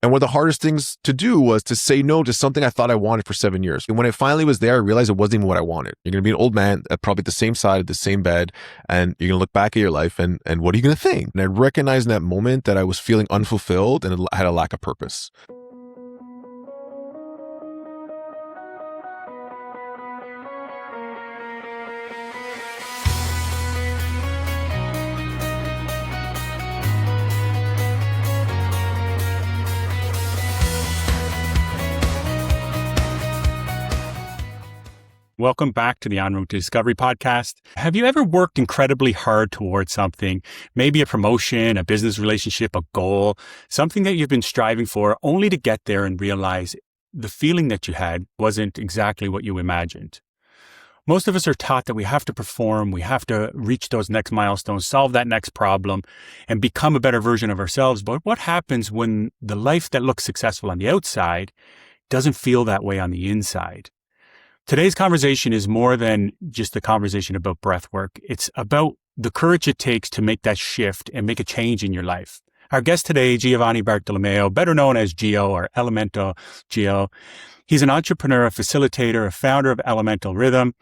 And one of the hardest things to do was to say no to something I thought I wanted for 7 years. And when it finally was there, I realized it wasn't even what I wanted. You're going to be an old man at probably the same side, the same bed, and you're going to look back at your life and what are you going to think? And I recognized in that moment that I was feeling unfulfilled and had a lack of purpose. Welcome back to the En Route to Discovery podcast. Have you ever worked incredibly hard towards something, maybe a promotion, a business relationship, a goal, something that you've been striving for, only to get there and realize the feeling that you had wasn't exactly what you imagined? Most of us are taught that we have to perform, we have to reach those next milestones, solve that next problem, and become a better version of ourselves. But what happens when the life that looks successful on the outside doesn't feel that way on the inside? Today's conversation is more than just a conversation about breathwork. It's about the courage it takes to make that shift and make a change in your life. Our guest today, Giovanni Bartolomeo, better known as Gio or Elemental Gio. He's an entrepreneur, a facilitator, a founder of Elemental Rhythm.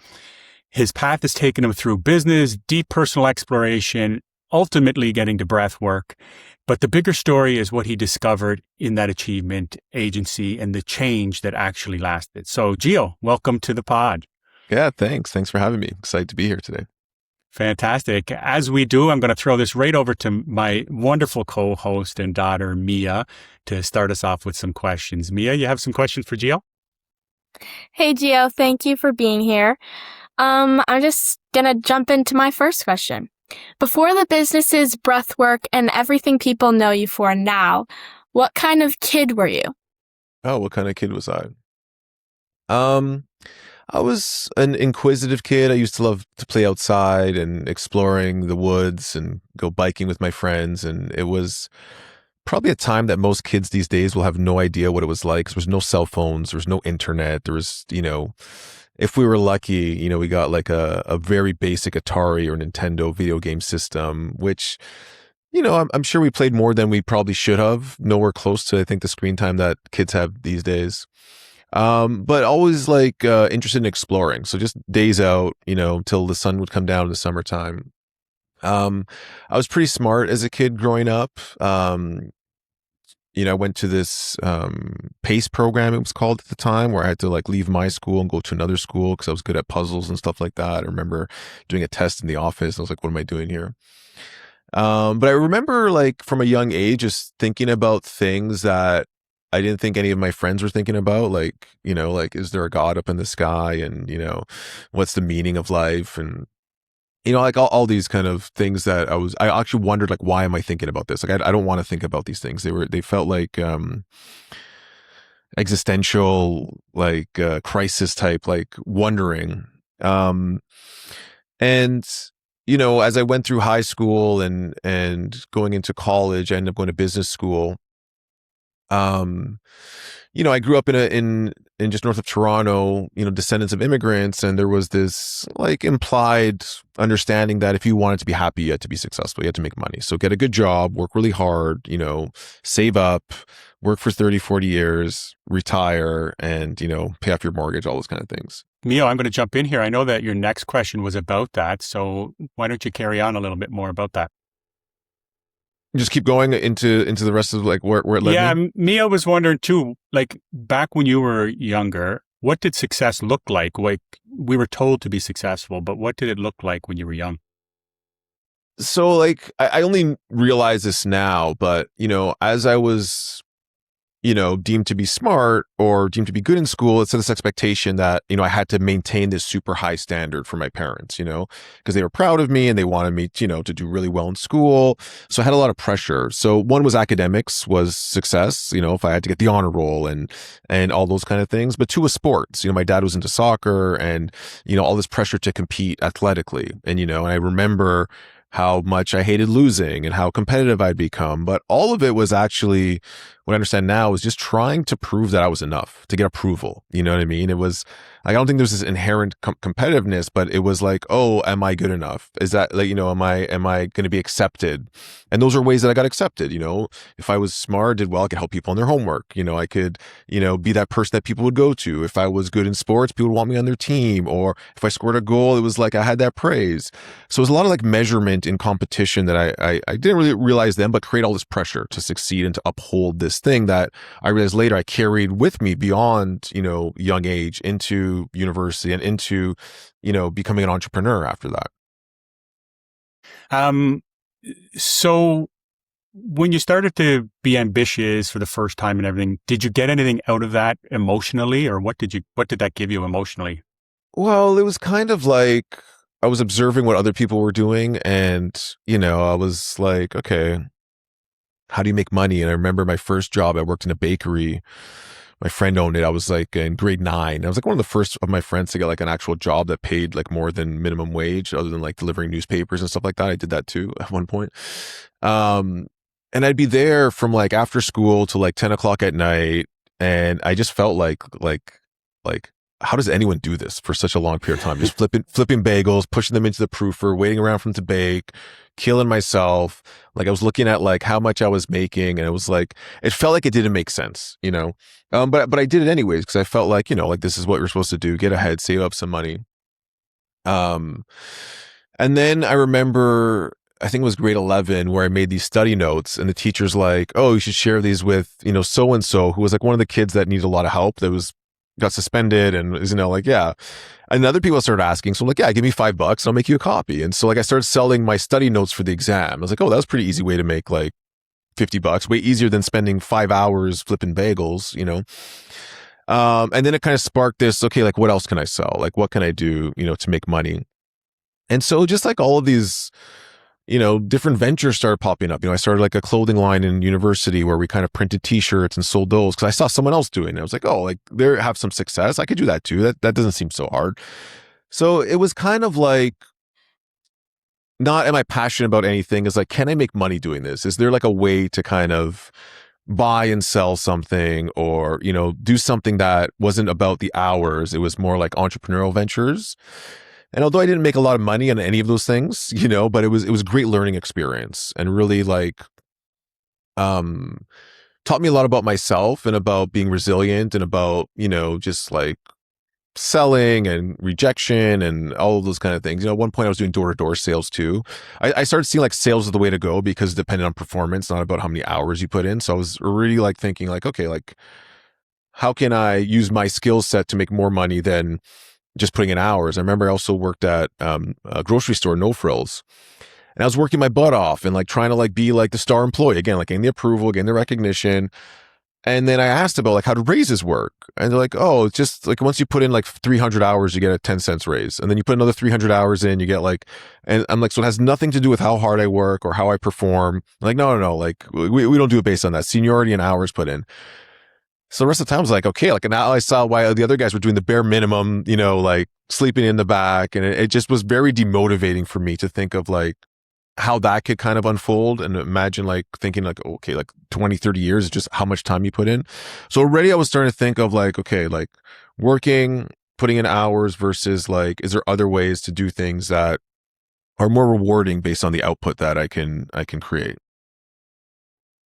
His path has taken him through business, deep personal exploration, ultimately getting to breathwork. But the bigger story is what he discovered in that achievement agency and the change that actually lasted. So, Gio, welcome to the pod. Yeah, thanks. Thanks for having me. Excited to be here today. Fantastic. As we do, I'm going to throw this right over to my wonderful co-host and daughter, Mia, to start us off with some questions. Mia, you have some questions for Gio? Hey, Gio. Thank you for being here. I'm just going to jump into my first question. Before the businesses, breathwork, and everything people know you for now, what kind of kid were you? Oh, what kind of kid was I? I was an inquisitive kid. I used to love to play outside and exploring the woods and go biking with my friends. And it was probably a time that most kids these days will have no idea what it was like. 'Cause there was no cell phones. There was no internet. There was, if we were lucky, we got like a very basic Atari or Nintendo video game system, which, I'm sure we played more than we probably should have. Nowhere close to, I think, the screen time that kids have these days. But always interested in exploring. So just days out, till the sun would come down in the summertime. I was pretty smart as a kid growing up. I went to this PACE program, it was called at the time, where I had to leave my school and go to another school because I was good at puzzles and stuff like that. I remember doing a test in the office. I was like, what am I doing here? But I remember from a young age, just thinking about things that I didn't think any of my friends were thinking about. Is there a God up in the sky? And, what's the meaning of life? And all these kind of things that I actually wondered, why am I thinking about this? I don't want to think about these things. They felt like, existential, crisis type, wondering. And, as I went through high school and going into college, I ended up going to business school. I grew up in just north of Toronto, descendants of immigrants. And there was this implied understanding that if you wanted to be happy, you had to be successful, you had to make money. So get a good job, work really hard, save up, work for 30, 40 years, retire, and, pay off your mortgage, all those kind of things. Mio, I'm going to jump in here. I know that your next question was about that. So why don't you carry on a little bit more about that? Just keep going into the rest of where it led Yeah, me. Mia was wondering too, back when you were younger, what did success look like? We were told to be successful, but what did it look like when you were young? So I only realize this now, but as I was deemed to be smart or deemed to be good in school, it's this expectation that, I had to maintain this super high standard for my parents, because they were proud of me and they wanted me, to do really well in school. So I had a lot of pressure. So one was academics was success, if I had to get the honor roll and all those kind of things. But two was sports. My dad was into soccer and, all this pressure to compete athletically. And, and I remember how much I hated losing and how competitive I'd become. But all of it was actually, what I understand now, was just trying to prove that I was enough, to get approval. You know what I mean? It was, I don't think there's this inherent competitiveness, but it was like, oh, am I good enough? Is that like, am I going to be accepted? And those are ways that I got accepted. If I was smart, did well, I could help people on their homework. I could, be that person that people would go to. If I was good in sports, people would want me on their team. Or if I scored a goal, it was like I had that praise. So it was a lot of like measurement in competition that I didn't really realize then, but create all this pressure to succeed and to uphold this thing that I realized later I carried with me beyond, young age into university and into, becoming an entrepreneur after that. So when you started to be ambitious for the first time and everything, did you get anything out of that emotionally, or what did that give you emotionally? Well, it was kind of like I was observing what other people were doing, and, I was like, okay, how do you make money? And I remember my first job, I worked in a bakery. My friend owned it. I was like in grade 9. I was like one of the first of my friends to get like an actual job that paid like more than minimum wage, other than like delivering newspapers and stuff like that. I did that too at one point. And I'd be there from like after school to like 10 o'clock at night. And I just felt like, how does anyone do this for such a long period of time? Just flipping bagels, pushing them into the proofer, waiting around for them to bake, killing myself. Like I was looking at like how much I was making, and it was like, it felt like it didn't make sense, but I did it anyways, because I felt like, like this is what you're supposed to do, get ahead, save up some money. And then I remember, I think it was grade 11, where I made these study notes, and the teacher's like, oh, you should share these with, so-and-so, who was like one of the kids that needed a lot of help, that got suspended, and is, like, yeah. And other people started asking. So I'm like, yeah, give me $5 and I'll make you a copy. And so like I started selling my study notes for the exam. I was like, oh, that was a pretty easy way to make like $50, way easier than spending 5 hours flipping bagels, and then it kind of sparked this, okay, like what else can I sell? Like what can I do, to make money? And so just like all of these, different ventures started popping up. I started like a clothing line in university where we kind of printed t-shirts and sold those because I saw someone else doing it. I was like, oh, like they have some success. I could do that too. That doesn't seem so hard. So it was kind of like, not am I passionate about anything? Is like, can I make money doing this? Is there like a way to kind of buy and sell something, or, do something that wasn't about the hours? It was more like entrepreneurial ventures. And although I didn't make a lot of money on any of those things, but it was a great learning experience, and really like taught me a lot about myself and about being resilient and about, just like selling and rejection and all of those kind of things. At one point I was doing door-to-door sales too. I started seeing like sales is the way to go, because it depended on performance, not about how many hours you put in. So I was really like thinking like, okay, like how can I use my skill set to make more money than just putting in hours? I remember I also worked at a grocery store, No Frills, and I was working my butt off and like trying to like be like the star employee again, like getting the approval, getting the recognition. And then I asked about like how do raises work, and they're like, oh, it's just like once you put in like 300 hours, you get a 10 cents raise, and then you put another 300 hours in, you get like, and I'm like, so it has nothing to do with how hard I work or how I perform. I'm like, no, like we don't do it based on that, seniority and hours put in. So the rest of the time I was like, okay, like, and now I saw why the other guys were doing the bare minimum, like sleeping in the back. And it just was very demotivating for me to think of like how that could kind of unfold, and imagine like thinking like, okay, like 20, 30 years is just how much time you put in. So already I was starting to think of like, okay, like working, putting in hours versus like, is there other ways to do things that are more rewarding based on the output that I can create?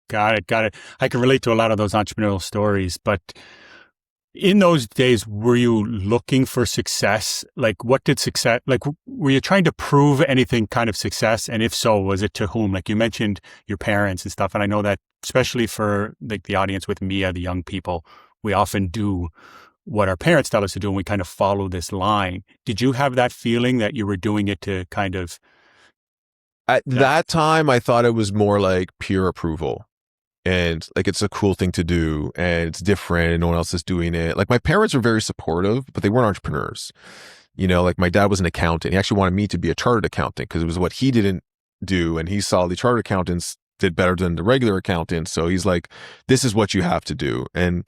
Got it. I can relate to a lot of those entrepreneurial stories, but in those days, were you looking for success? Like what did success, like were you trying to prove anything kind of success? And if so, was it to whom? Like you mentioned your parents and stuff. And I know that especially for like the audience with Mia, the young people, we often do what our parents tell us to do, and we kind of follow this line. Did you have that feeling that you were doing it to kind of... At that time, I thought it was more like pure approval. And like, it's a cool thing to do, and it's different, and no one else is doing it. Like my parents were very supportive, but they weren't entrepreneurs. Like my dad was an accountant. He actually wanted me to be a chartered accountant because it was what he didn't do. And he saw the chartered accountants did better than the regular accountants. So he's like, this is what you have to do. And,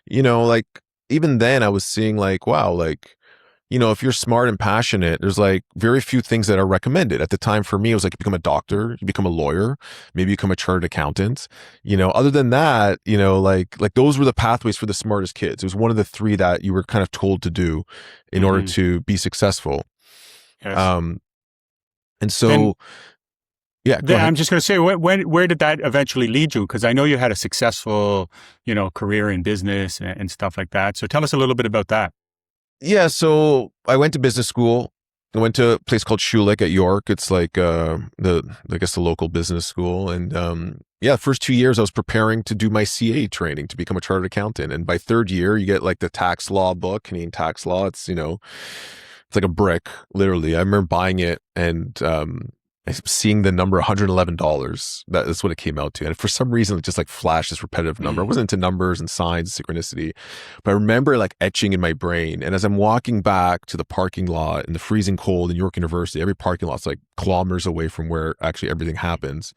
like even then I was seeing like, wow, like, if you're smart and passionate, there's like very few things that are recommended. At the time for me, it was like you become a doctor, you become a lawyer, maybe you become a chartered accountant. Other than that, like those were the pathways for the smartest kids. It was one of the three that you were kind of told to do in order to be successful. Yes. And so, Then- yeah, go ahead. I'm just going to say, where did that eventually lead you? Because I know you had a successful, career in business and stuff like that. So tell us a little bit about that. Yeah, so I went to business school. I went to a place called Schulich at York. It's like the local business school. And the first 2 years I was preparing to do my CA training to become a chartered accountant. And by third year, you get like the tax law book, Canadian tax law. It's it's like a brick, literally. I remember buying it and seeing the number $111. That's what it came out to. And for some reason, it just like flashed this repetitive number. I wasn't into numbers and signs, synchronicity, but I remember like etching in my brain. And as I'm walking back to the parking lot in the freezing cold in York University, every parking lot's like kilometers away from where actually everything happens.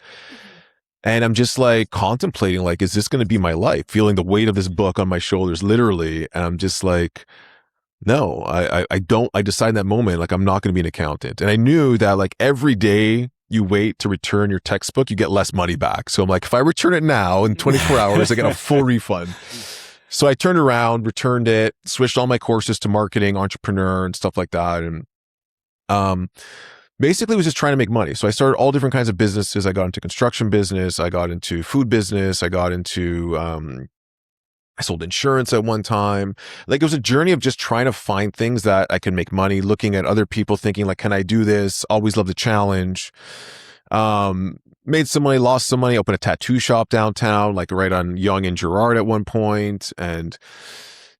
And I'm just like contemplating, like, is this going to be my life? Feeling the weight of this book on my shoulders, literally. And I'm just like, no, I don't. I decided in that moment, like, I'm not going to be an accountant. And I knew that like every day you wait to return your textbook, you get less money back. So I'm like, if I return it now in 24 hours, I get a full refund. So I turned around, returned it, switched all my courses to marketing, entrepreneur and stuff like that. And basically was just trying to make money. So I started all different kinds of businesses. I got into construction business. I got into food business. I got into, I sold insurance at one time. Like it was a journey of just trying to find things that I could make money, looking at other people, thinking like, can I do this? Always love the challenge. Made some money, lost some money, opened a tattoo shop downtown, like right on Yonge and Gerrard at one point. And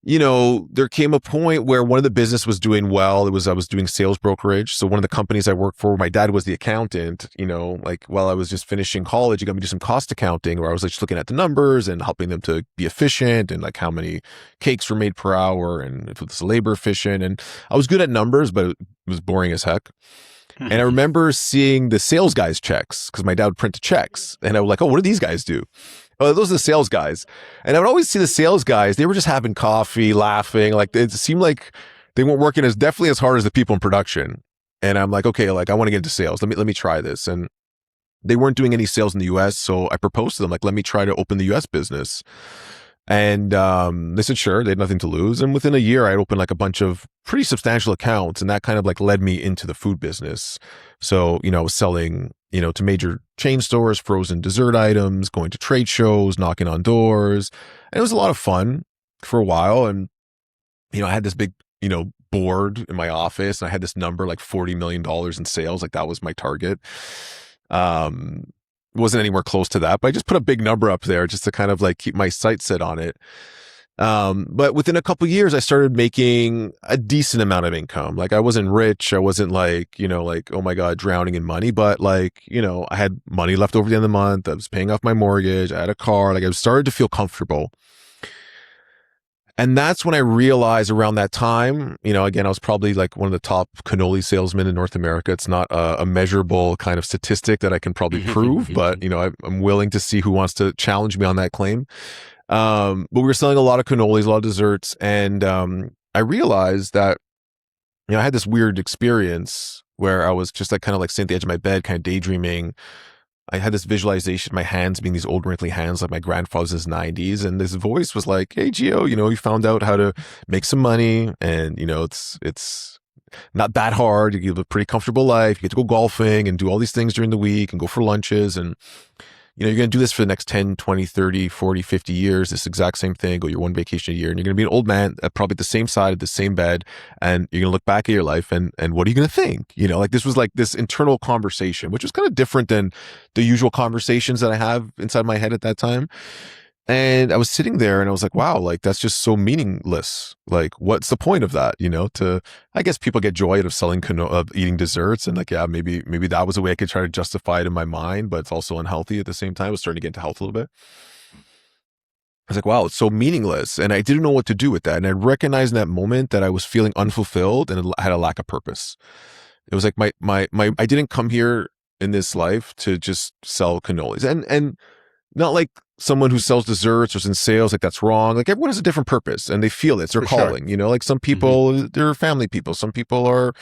there came a point where one of the business was doing well. I was doing sales brokerage. So one of the companies I worked for, my dad was the accountant, like while I was just finishing college, he got me to do some cost accounting where I was like just looking at the numbers and helping them to be efficient and like how many cakes were made per hour and if it was labor efficient. And I was good at numbers, but it was boring as heck. And I remember seeing the sales guys' checks because my dad would print the checks and I was like, oh, what do these guys do? Oh, those are the sales guys. And I would always see the sales guys, they were just having coffee, laughing. Like it seemed like they weren't working definitely as hard as the people in production. And I'm like, okay, like I want to get into sales. Let me try this. And they weren't doing any sales in the US. So I proposed to them, like, let me try to open the US business. And they said, sure, they had nothing to lose. And within a year, I opened like a bunch of pretty substantial accounts. And that kind of like led me into the food business. So, I was selling, to major chain stores, frozen dessert items, going to trade shows, knocking on doors. And it was a lot of fun for a while. And, I had this big, board in my office and I had this number like $40 million in sales. Like that was my target. Wasn't anywhere close to that, but I just put a big number up there just to kind of like keep my sights set on it. But within a couple of years, I started making a decent amount of income. Like I wasn't rich. I wasn't like, like, oh my God, drowning in money, but like, I had money left over at the end of the month. I was paying off my mortgage. I had a car. Like I started to feel comfortable. And that's when I realized around that time, again, I was probably like one of the top cannoli salesmen in North America. It's not a measurable kind of statistic that I can probably prove, but, I'm willing to see who wants to challenge me on that claim. But we were selling a lot of cannolis, a lot of desserts. And I realized that, I had this weird experience where I was just like kind of like sitting at the edge of my bed, kind of daydreaming. I had this visualization, my hands being these old wrinkly hands like my grandfather's in his 90s. And this voice was like, hey, Gio, you found out how to make some money and, it's not that hard. You live a pretty comfortable life. You get to go golfing and do all these things during the week and go for lunches. And, you're going to do this for the next 10, 20, 30, 40, 50 years, this exact same thing, go your one vacation a year. And you're going to be an old man, probably at the same side of the same bed. And you're going to look back at your life and what are you going to think? Like this was like this internal conversation, which was kind of different than the usual conversations that I have inside my head at that time. And I was sitting there and I was like, wow, like that's just so meaningless. Like, what's the point of that? I guess people get joy out of of eating desserts and like, yeah, maybe that was a way I could try to justify it in my mind, but it's also unhealthy at the same time. I was starting to get into health a little bit. I was like, wow, it's so meaningless. And I didn't know what to do with that. And I recognized in that moment that I was feeling unfulfilled and I had a lack of purpose. It was like I didn't come here in this life to just sell cannolis. And not like someone who sells desserts or is in sales, like that's wrong. Like everyone has a different purpose and they feel it's their For sure. calling, like some people, they're family people. Some people are,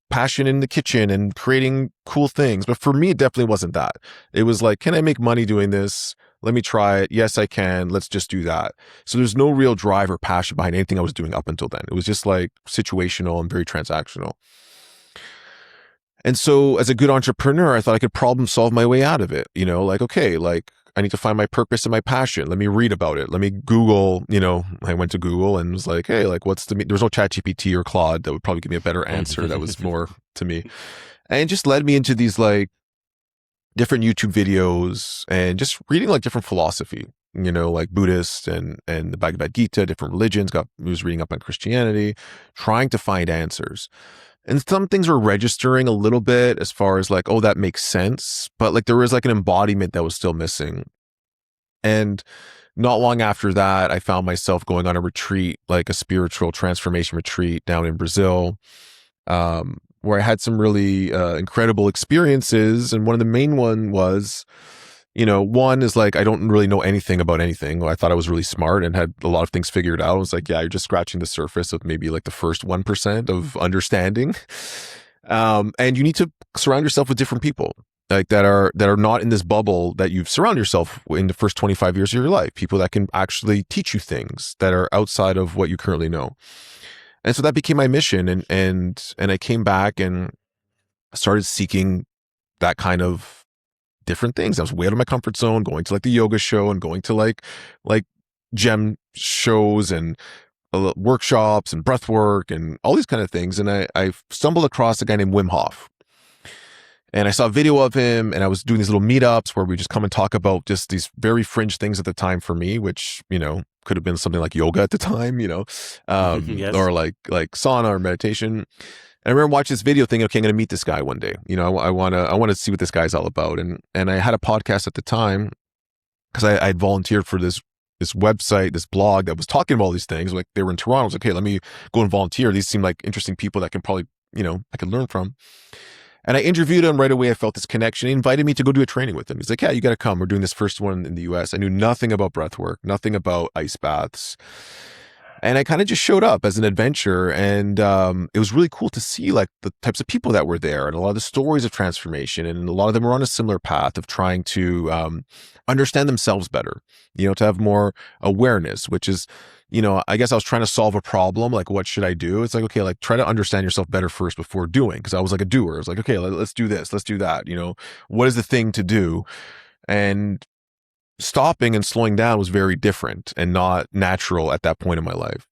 passion in the kitchen and creating cool things. But for me, it definitely wasn't that. It was like, can I make money doing this? Let me try it. Yes, I can. Let's just do that. So there's no real drive or passion behind anything I was doing up until then. It was just like situational and very transactional. And so as a good entrepreneur, I thought I could problem solve my way out of it. Okay, like I need to find my purpose and my passion. Let me read about it. Let me Google, I went to Google and was like, hey, like there was no ChatGPT or Claude that would probably give me a better answer. That was more to me. And it just led me into these like different YouTube videos and just reading like different philosophy, like Buddhist and the Bhagavad Gita, different religions, was reading up on Christianity, trying to find answers. And some things were registering a little bit as far as like, oh, that makes sense. But like there was like an embodiment that was still missing. And not long after that, I found myself going on a retreat, like a spiritual transformation retreat down in Brazil, where I had some really incredible experiences. And one of the main one was, one is like, I don't really know anything about anything. I thought I was really smart and had a lot of things figured out. I was like, yeah, you're just scratching the surface of maybe like the first 1% of understanding. And you need to surround yourself with different people like that are not in this bubble that you've surrounded yourself in the first 25 years of your life, people that can actually teach you things that are outside of what you currently know. And so that became my mission. And I came back and started seeking that kind of different things. I was way out of my comfort zone, going to like the yoga show and going to like gem shows and workshops and breath work and all these kind of things. And I stumbled across a guy named Wim Hof. And I saw a video of him and I was doing these little meetups where we just come and talk about just these very fringe things at the time for me, which, could have been something like yoga at the time, yes. Or like sauna or meditation. And I remember watching this video thinking, okay, I'm going to meet this guy one day. I want to see what this guy's all about. And I had a podcast at the time because I had volunteered for this website, this blog that was talking about all these things. Like they were in Toronto. I was like, hey, let me go and volunteer. These seem like interesting people that can probably, I could learn from. And I interviewed him right away. I felt this connection. He invited me to go do a training with him. He's like, yeah, you got to come. We're doing this first one in the US. I knew nothing about breath work, nothing about ice baths. And I kind of just showed up as an adventure. And it was really cool to see like the types of people that were there and a lot of the stories of transformation. And a lot of them were on a similar path of trying to understand themselves better, to have more awareness, which is, I guess I was trying to solve a problem. Like, what should I do? It's like, okay, like try to understand yourself better first before doing. Cause I was like a doer. I was like, okay, let's do this. Let's do that. What is the thing to do? And stopping and slowing down was very different and not natural at that point in my life.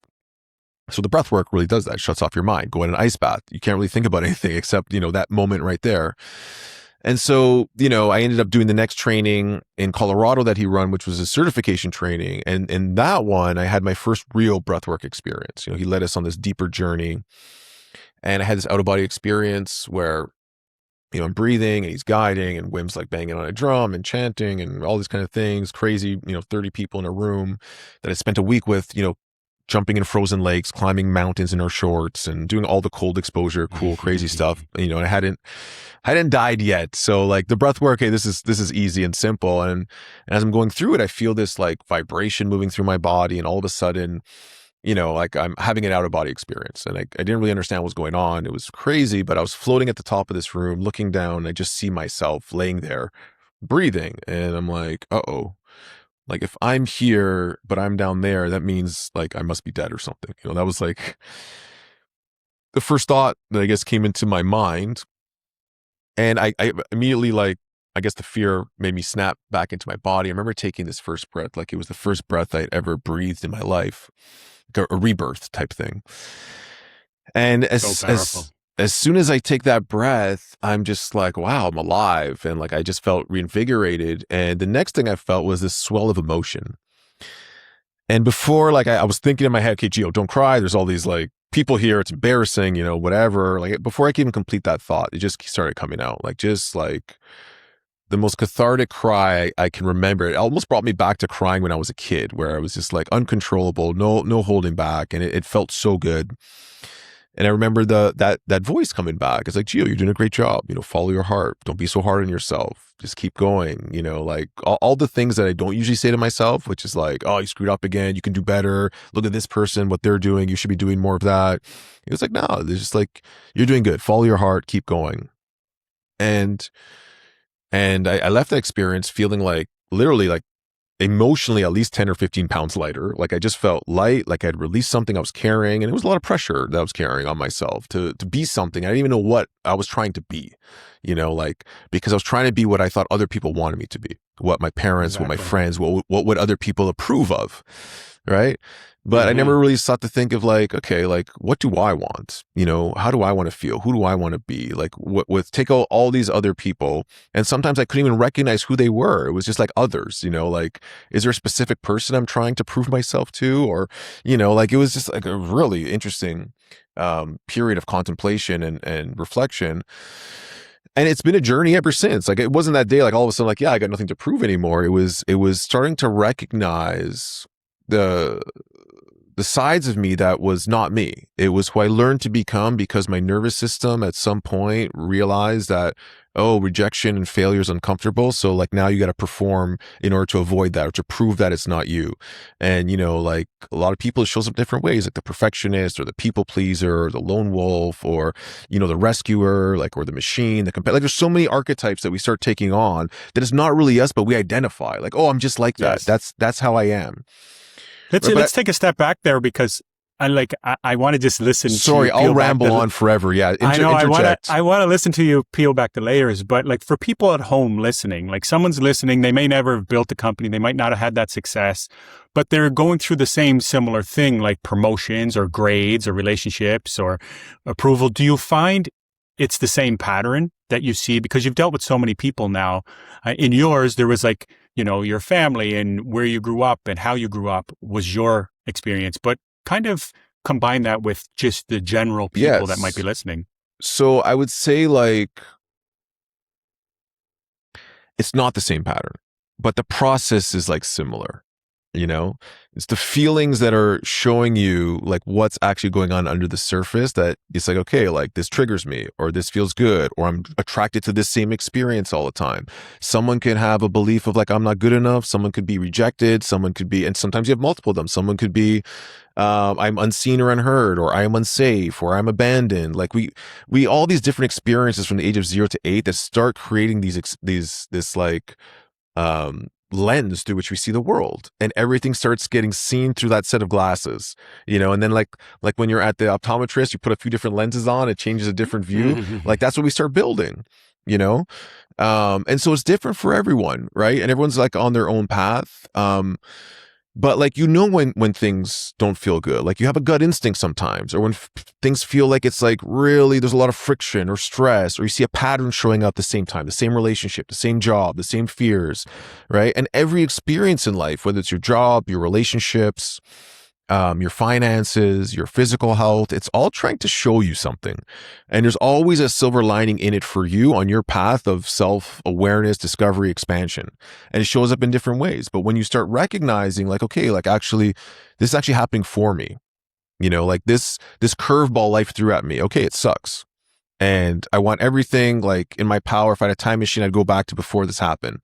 So the breath work really does that. It shuts off your mind. Go in an ice bath. You can't really think about anything except, that moment right there. And so, I ended up doing the next training in Colorado that he run, which was a certification training. And in that one, I had my first real breathwork experience. He led us on this deeper journey. And I had this out of body experience where, I'm breathing and he's guiding and Wim's like banging on a drum and chanting and all these kind of things, crazy, 30 people in a room that I spent a week with, jumping in frozen lakes, climbing mountains in our shorts and doing all the cold exposure, cool, crazy stuff. And I hadn't died yet. So like the breath work, hey, this is easy and simple. And as I'm going through it, I feel this like vibration moving through my body. And all of a sudden, like I'm having an out of body experience and I didn't really understand what was going on. It was crazy, but I was floating at the top of this room, looking down, and I just see myself laying there breathing. And I'm like, uh-oh. Like if I'm here, but I'm down there, that means like I must be dead or something. That was like the first thought that I guess came into my mind. And I immediately like, I guess the fear made me snap back into my body. I remember taking this first breath, like it was the first breath I'd ever breathed in my life, like a rebirth type thing. And as soon as I take that breath, I'm just like, wow, I'm alive. And like, I just felt reinvigorated. And the next thing I felt was this swell of emotion. And before, like, I was thinking in my head, okay, Gio, don't cry. There's all these like people here. It's embarrassing, whatever. Like before I can even complete that thought, it just started coming out. Like, just like the most cathartic cry I can remember. It almost brought me back to crying when I was a kid, where I was just like uncontrollable, no holding back. And it felt so good. And I remember that voice coming back. It's like, Gio, you're doing a great job. Follow your heart. Don't be so hard on yourself. Just keep going. Like all the things that I don't usually say to myself, which is like, oh, you screwed up again. You can do better. Look at this person, what they're doing. You should be doing more of that. It was like, no, they're just like, you're doing good. Follow your heart. Keep going. And I left that experience feeling like literally like emotionally at least 10 or 15 pounds lighter. Like I just felt light, like I'd released something I was carrying, and it was a lot of pressure that I was carrying on myself to be something. I didn't even know what I was trying to be, like because I was trying to be what I thought other people wanted me to be, what my parents, what my friends, what would other people approve of, right? But I never really sought to think of like, okay, like what do I want? How do I want to feel? Who do I want to be? Like take all these other people, and sometimes I couldn't even recognize who they were. It was just like others, like, is there a specific person I'm trying to prove myself to? Or, like it was just like a really interesting period of contemplation and reflection. And it's been a journey ever since. Like it wasn't that day, like all of a sudden, like, yeah, I got nothing to prove anymore. It was starting to recognize the sides of me that was not me. It was who I learned to become because my nervous system at some point realized that, oh, rejection and failure is uncomfortable. So like now you got to perform in order to avoid that or to prove that it's not you. And, like a lot of people, it shows up different ways, like the perfectionist or the people pleaser or the lone wolf or, the rescuer, like, or the machine, like there's so many archetypes that we start taking on that is not really us, but we identify like, oh, I'm just like that. Yes. That's how I am. Let's take a step back there because I want to just listen. Sorry, I'll ramble on forever. Yeah, I know. Interject. I want to listen to you peel back the layers. But like for people at home listening, like someone's listening, they may never have built a company, they might not have had that success, but they're going through the same similar thing, like promotions or grades or relationships or approval. Do you find it's the same pattern that you see because you've dealt with so many people now? In yours, there was like, your family and where you grew up and how you grew up was your experience, but kind of combine that with just the general people that might be listening. So I would say like, it's not the same pattern, but the process is like similar. It's the feelings that are showing you like what's actually going on under the surface that it's like, okay, like this triggers me or this feels good or I'm attracted to this same experience all the time. Someone can have a belief of like, I'm not good enough. Someone could be rejected. Someone could be, and sometimes you have multiple of them. Someone could be, I'm unseen or unheard, or I am unsafe, or I'm abandoned. Like we all these different experiences from the age of 0 to 8 that start creating this like, lens through which we see the world, and everything starts getting seen through that set of glasses, and then like when you're at the optometrist, you put a few different lenses on, it changes a different view. Like that's what we start building, and so it's different for everyone, right? And everyone's like on their own path. But like, when things don't feel good, like you have a gut instinct sometimes, or when things feel like it's like really, there's a lot of friction or stress, or you see a pattern showing up the same time, the same relationship, the same job, the same fears, right? And every experience in life, whether it's your job, your relationships, your finances, your physical health, it's all trying to show you something. And there's always a silver lining in it for you on your path of self-awareness, discovery, expansion. And it shows up in different ways. But when you start recognizing like, okay, like actually, this is actually happening for me, like this curveball life threw at me. Okay, it sucks. And I want everything like in my power. If I had a time machine, I'd go back to before this happened.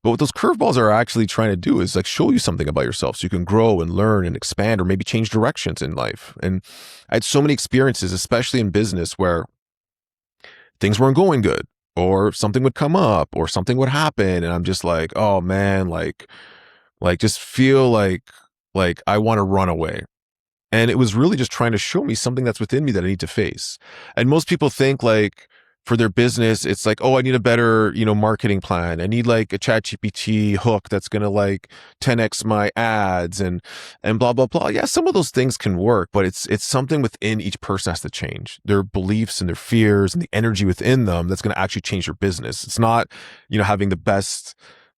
But what those curveballs are actually trying to do is like show you something about yourself so you can grow and learn and expand or maybe change directions in life. And I had so many experiences, especially in business, where things weren't going good or something would come up or something would happen. And I'm just like, oh man, like just feel like I want to run away. And it was really just trying to show me something that's within me that I need to face. And most people think like, for their business, it's like, oh, I need a better, marketing plan. I need like a ChatGPT hook that's going to like 10x my ads and blah, blah, blah. Yeah, some of those things can work, but it's something within each person has to change. Their beliefs and their fears and the energy within them that's going to actually change your business. It's not, having the best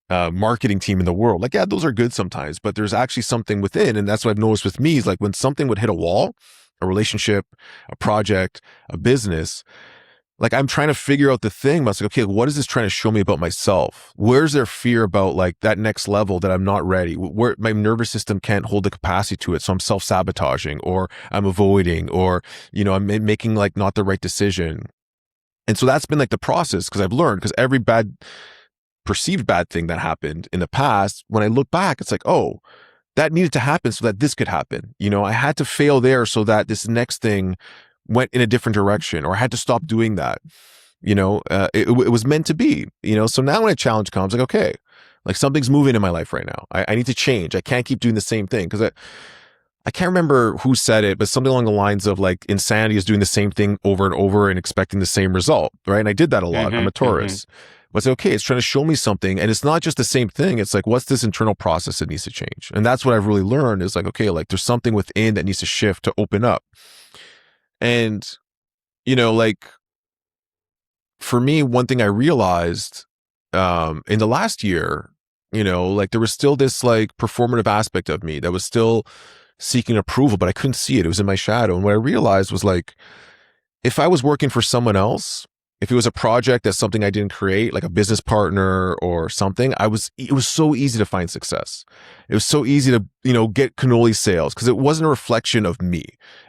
marketing team in the world. Like, yeah, those are good sometimes, but there's actually something within. And that's what I've noticed with me is like when something would hit a wall, a relationship, a project, a business, like I'm trying to figure out the thing. I was like, okay, what is this trying to show me about myself? Where's their fear about like that next level that I'm not ready, where my nervous system can't hold the capacity to it? So I'm self-sabotaging, or I'm avoiding, or, I'm making like not the right decision. And so that's been like the process, because I've learned, because every perceived bad thing that happened in the past, when I look back, it's like, oh, that needed to happen so that this could happen. I had to fail there so that this next thing went in a different direction, or I had to stop doing that. It was meant to be, so now when a challenge comes, like, okay, like something's moving in my life right now. I need to change. I can't keep doing the same thing, because I can't remember who said it, but something along the lines of like insanity is doing the same thing over and over and expecting the same result, right? And I did that a lot. I'm a Taurus. But it's okay, it's trying to show me something, and it's not just the same thing. It's like, what's this internal process that needs to change? And that's what I've really learned, is like, okay, like there's something within that needs to shift, to open up. And, like for me, one thing I realized in the last year, like there was still this like performative aspect of me that was still seeking approval, but I couldn't see it. It was in my shadow. And what I realized was like, if I was working for someone else, if it was a project that's something I didn't create, like a business partner or something, it was so easy to find success. It was so easy to, get cannoli sales, because it wasn't a reflection of me.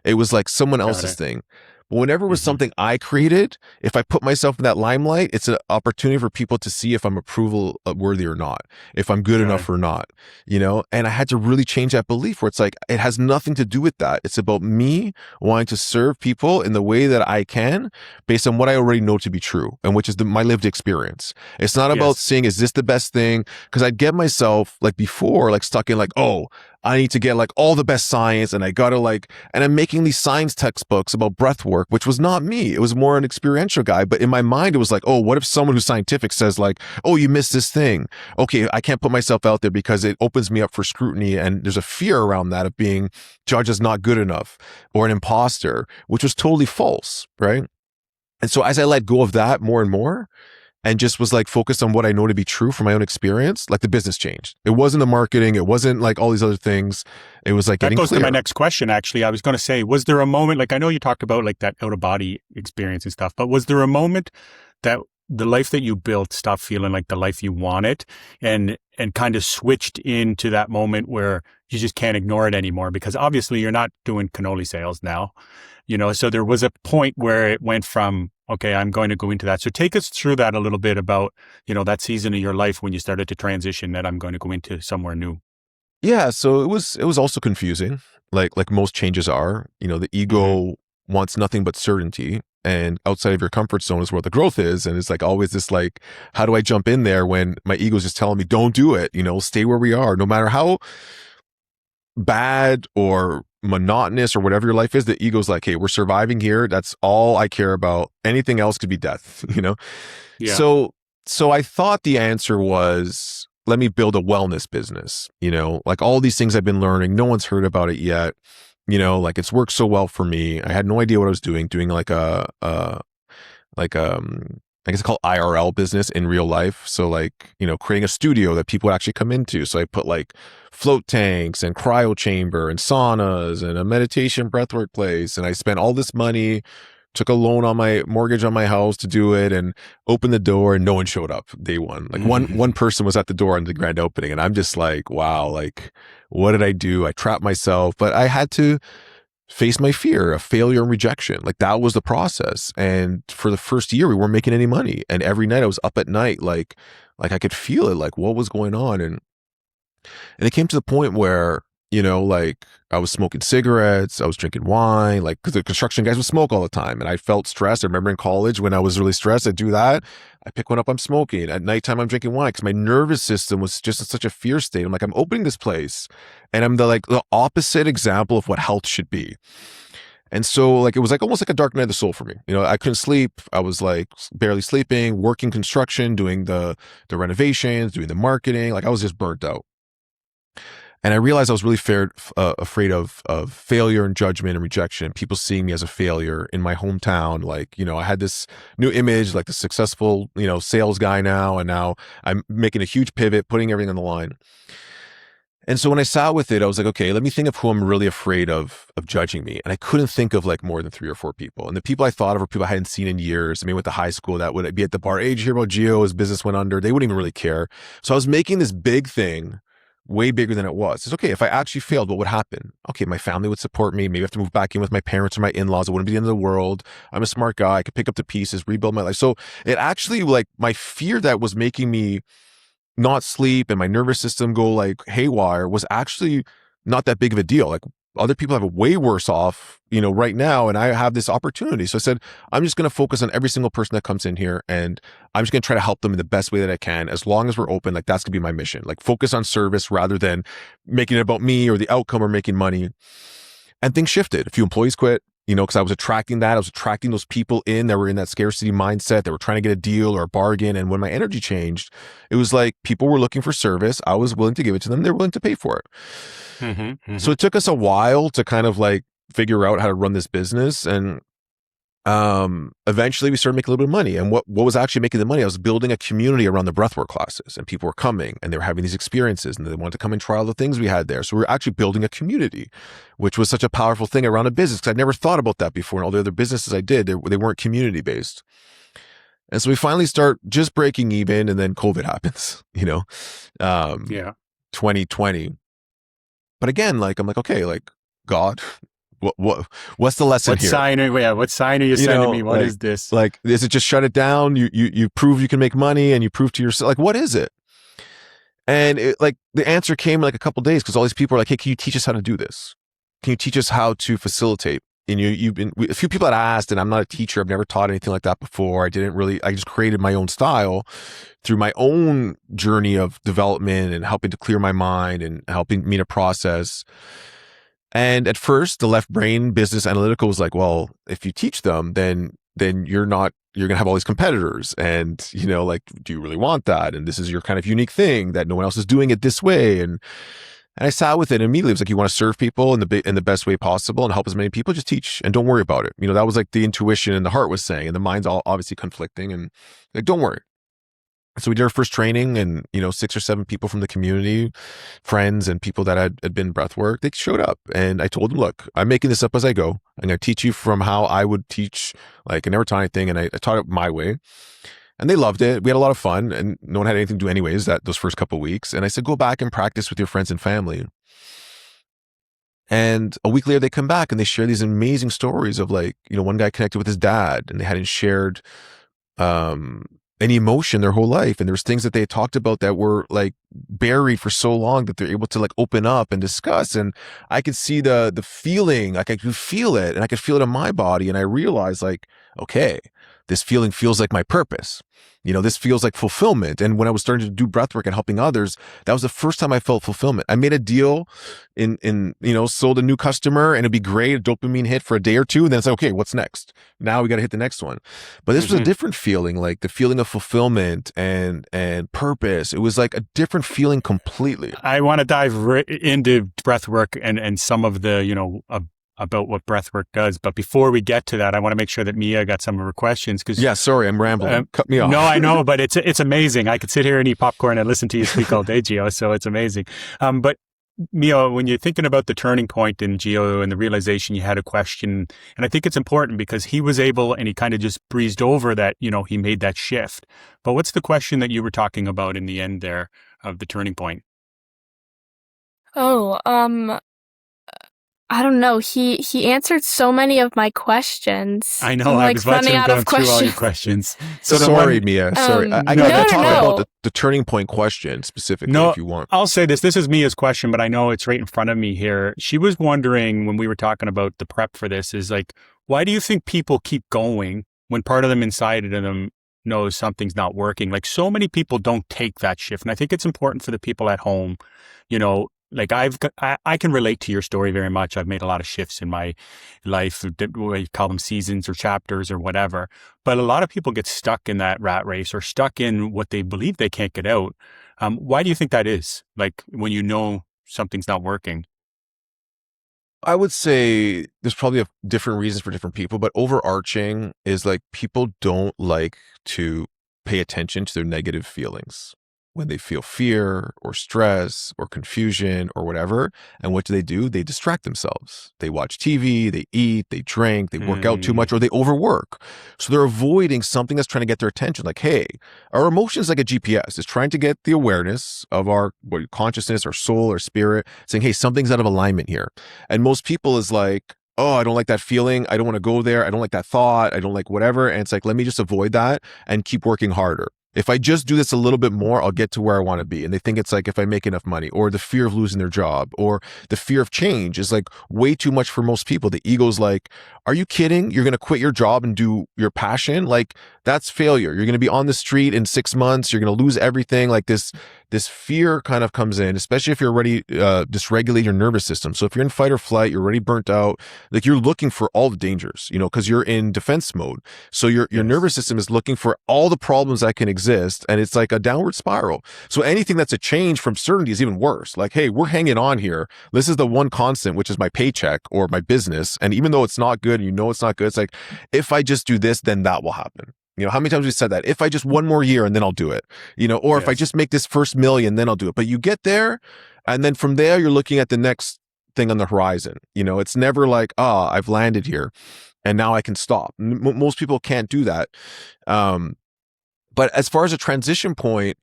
It was like someone else's thing. But whenever it was something I created, if I put myself in that limelight, it's an opportunity for people to see if I'm approval worthy or not, if I'm good enough or not, and I had to really change that belief, where it's like, it has nothing to do with that. It's about me wanting to serve people in the way that I can, based on what I already know to be true, and which is my lived experience. It's not about seeing, is this the best thing? Because I'd get myself like before, like stuck in like, oh, I need to get like all the best science, and I gotta like, and I'm making these science textbooks about breath work, which was not me. It was more an experiential guy. But in my mind, it was like, oh, what if someone who's scientific says like, oh, you missed this thing. Okay, I can't put myself out there because it opens me up for scrutiny. And there's a fear around that of being judged as not good enough or an imposter, which was totally false, right? And so as I let go of that more and more, and just was like focused on what I know to be true from my own experience, like the business changed. It wasn't the marketing. It wasn't like all these other things. It was like that getting goes clear. to my next question. Actually, I was going to say, was there a moment, like I know you talked about like that out of body experience and stuff, but was there a moment that the life that you built stopped feeling like the life you wanted, and kind of switched into that moment where you just can't ignore it anymore? Because obviously you're not doing cannoli sales now, so there was a point where it went from, okay, I'm going to go into that. So take us through that a little bit about, that season of your life when you started to transition, that I'm going to go into somewhere new. Yeah. So it was also confusing, like most changes are. The ego wants nothing but certainty, and outside of your comfort zone is where the growth is. And it's like always this like, how do I jump in there when my ego is just telling me, don't do it, stay where we are, no matter how bad or monotonous or whatever your life is. The ego's like, hey, we're surviving here. That's all I care about. Anything else could be death, Yeah. So I thought the answer was, let me build a wellness business, like all these things I've been learning. No one's heard about it yet. Like it's worked so well for me. I had no idea what I was doing like I guess it's called IRL business in real life. So like, creating a studio that people would actually come into. So I put like float tanks and cryo chamber and saunas and a meditation breathwork place. And I spent all this money, took a loan on my mortgage on my house to do it, and opened the door, and no one showed up day one. Like one person was at the door on the grand opening. And I'm just like, wow, like what did I do? I trapped myself, but I had to face my fear of failure and rejection. Like that was the process. And for the first year, we weren't making any money. And every night I was up at night, like I could feel it, like what was going on. And it came to the point where, like I was smoking cigarettes, I was drinking wine, like because the construction guys would smoke all the time. And I felt stressed. I remember in college when I was really stressed, I'd do that. I pick one up, I'm smoking. At nighttime, I'm drinking wine because my nervous system was just in such a fear state. I'm like, I'm opening this place, and I'm the opposite example of what health should be. And so like, it was like almost like a dark night of the soul for me. I couldn't sleep. I was like barely sleeping, working construction, doing the renovations, doing the marketing. Like I was just burnt out. And I realized I was really afraid of failure and judgment and rejection, people seeing me as a failure in my hometown. Like, I had this new image, like the successful, sales guy now. And now I'm making a huge pivot, putting everything on the line. And so when I sat with it, I was like, okay, let me think of who I'm really afraid of judging me. And I couldn't think of like more than 3 or 4 people. And the people I thought of were people I hadn't seen in years. I mean, went to high school that would be at the bar. Hey, did you hear about Gio? His business went under. They wouldn't even really care. So I was making this big thing way bigger than it was. It's okay. If I actually failed, what would happen? Okay, my family would support me. Maybe I have to move back in with my parents or my in-laws. It wouldn't be the end of the world. I'm a smart guy. I could pick up the pieces, rebuild my life. So it actually, like, my fear that was making me not sleep and my nervous system go like haywire was actually not that big of a deal. Like, other people have it way worse off, right now. And I have this opportunity. So I said, I'm just going to focus on every single person that comes in here. And I'm just going to try to help them in the best way that I can. As long as we're open, like, that's going to be my mission. Like, focus on service rather than making it about me or the outcome or making money. And things shifted. A few employees quit, because I was attracting that. I was attracting those people in that were in that scarcity mindset. They were trying to get a deal or a bargain. And when my energy changed, it was like people were looking for service. I was willing to give it to them. They're willing to pay for it. So it took us a while to kind of like figure out how to run this business. And eventually we started making a little bit of money. And what was actually making the money? I was building a community around the breathwork classes, and people were coming and they were having these experiences and they wanted to come and try all the things we had there. So we were actually building a community, which was such a powerful thing around a business, because I'd never thought about that before. And all the other businesses I did, they weren't community based. And so we finally start just breaking even, and then COVID happens, 2020. But again, like, I'm like, okay, like, God, what's the lesson here? What sign are you sending me? What is this? Like, is it just shut it down? You prove you can make money and you prove to yourself, like, what is it? And the answer came in like a couple of days, because all these people are like, hey, can you teach us how to do this? Can you teach us how to facilitate? And a few people had asked, and I'm not a teacher. I've never taught anything like that before. I just created my own style through my own journey of development and helping to clear my mind and helping me to process. And at first, the left brain business analytical was like, well, if you teach them, then you're going to have all these competitors. And, like, do you really want that? And this is your kind of unique thing that no one else is doing it this way. And I sat with it, and immediately it was like, you want to serve people in the best way possible and help as many people, just teach and don't worry about it. That was like the intuition and the heart was saying, and the mind's all obviously conflicting, and like, don't worry. So we did our first training, and 6 or 7 people from the community, friends and people that had been breathwork, they showed up, and I told them, look, I'm making this up as I go. I'm going to teach you from how I would teach. Like, I never taught anything, and I taught it my way. And they loved it. We had a lot of fun, and no one had anything to do anyways those first couple of weeks. And I said, go back and practice with your friends and family. And a week later, they come back and they share these amazing stories of, like, one guy connected with his dad, and they hadn't shared any emotion their whole life. And there was things that they had talked about that were like buried for so long that they're able to like open up and discuss. And I could see the feeling, like I could feel it, and I could feel it in my body. And I realized, like, okay, this feeling feels like my purpose. This feels like fulfillment. And when I was starting to do breathwork and helping others, that was the first time I felt fulfillment. I made a deal sold a new customer, and it'd be great, a dopamine hit for a day or two. And then it's like, okay, what's next? Now we got to hit the next one. But this was a different feeling, like the feeling of fulfillment and purpose. It was like a different feeling completely. I want to dive into breathwork and some of the, about what breathwork does. But before we get to that, I want to make sure that Mia got some of her questions. Yeah, sorry, I'm rambling. Cut me off. No, I know, but it's amazing. I could sit here and eat popcorn and listen to you speak all day, Gio. So it's amazing. But Mia, when you're thinking about the turning point in Gio and the realization you had a question, and I think it's important because he was able, and he kind of just breezed over that, he made that shift. But what's the question that you were talking about in the end there of the turning point? Oh, I don't know. He answered so many of my questions. I know. I was watching him going through all your questions. So sorry, Mia. Sorry. I can talk about the turning point question specifically if you want. I'll say this. This is Mia's question, but I know it's right in front of me here. She was wondering when we were talking about the prep for this is like, why do you think people keep going when part of them inside of them knows something's not working? Like, so many people don't take that shift. And I think it's important for the people at home, like I can relate to your story very much. I've made a lot of shifts in my life, we call them seasons or chapters or whatever. But a lot of people get stuck in that rat race or stuck in what they believe they can't get out. Why do you think that is? Like, when something's not working? I would say there's probably different reasons for different people, but overarching is like people don't like to pay attention to their negative feelings. when they feel fear or stress or confusion or whatever. And what do? They distract themselves. They watch TV, they eat, they drink, they work out too much, or they overwork. So they're avoiding something that's trying to get their attention. Like, hey, our emotions like a GPS. It's trying to get the awareness of our consciousness, our soul, our spirit, saying, hey, something's out of alignment here. And most people is like, oh, I don't like that feeling. I don't want to go there. I don't like that thought. I don't like whatever. And it's like, let me just avoid that and keep working harder. If I just do this a little bit more, I'll get to where I want to be. And they think it's like if I make enough money, or the fear of losing their job, or the fear of change is like way too much for most people. The ego's like, are you kidding? You're going to quit your job and do your passion? Like, that's failure. You're going to be on the street in 6 months. You're going to lose everything. Like this fear kind of comes in, especially if you're already dysregulate your nervous system. So if you're in fight or flight, you're already burnt out, like you're looking for all the dangers, because you're in defense mode. So your nervous system is looking for all the problems that can exist. And it's like a downward spiral. So anything that's a change from certainty is even worse. Like, hey, we're hanging on here. This is the one constant, which is my paycheck or my business. And even though it's not good, it's not good. It's like, if I just do this, then that will happen. How many times have we said that? If I just one more year and then I'll do it, or if I just make this first million, then I'll do it. But you get there, and then from there, you're looking at the next thing on the horizon. It's never like, I've landed here and now I can stop. Most people can't do that. But as far as a transition point,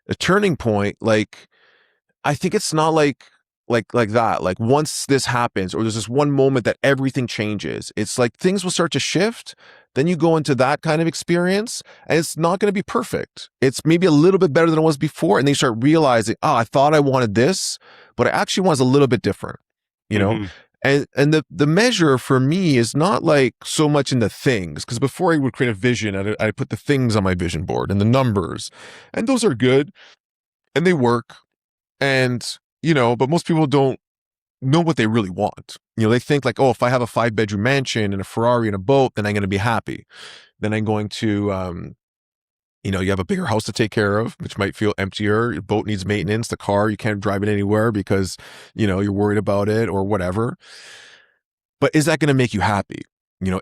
a turning point, like, I think it's not like that. Like, once this happens, or there's this one moment that everything changes, it's like things will start to shift. Then you go into that kind of experience, and it's not going to be perfect. It's maybe a little bit better than it was before. And they start realizing, I thought I wanted this, but I actually was a little bit different, And the measure for me is not like so much in the things, because before I would create a vision, I put the things on my vision board and the numbers, and those are good and they work. And, but most people don't know what they really want. They think like, if I have a 5-bedroom mansion and a Ferrari and a boat, then I'm going to be happy. Then I'm going to, you have a bigger house to take care of, which might feel emptier. Your boat needs maintenance. The car, you can't drive it anywhere because, you're worried about it or whatever. But is that going to make you happy?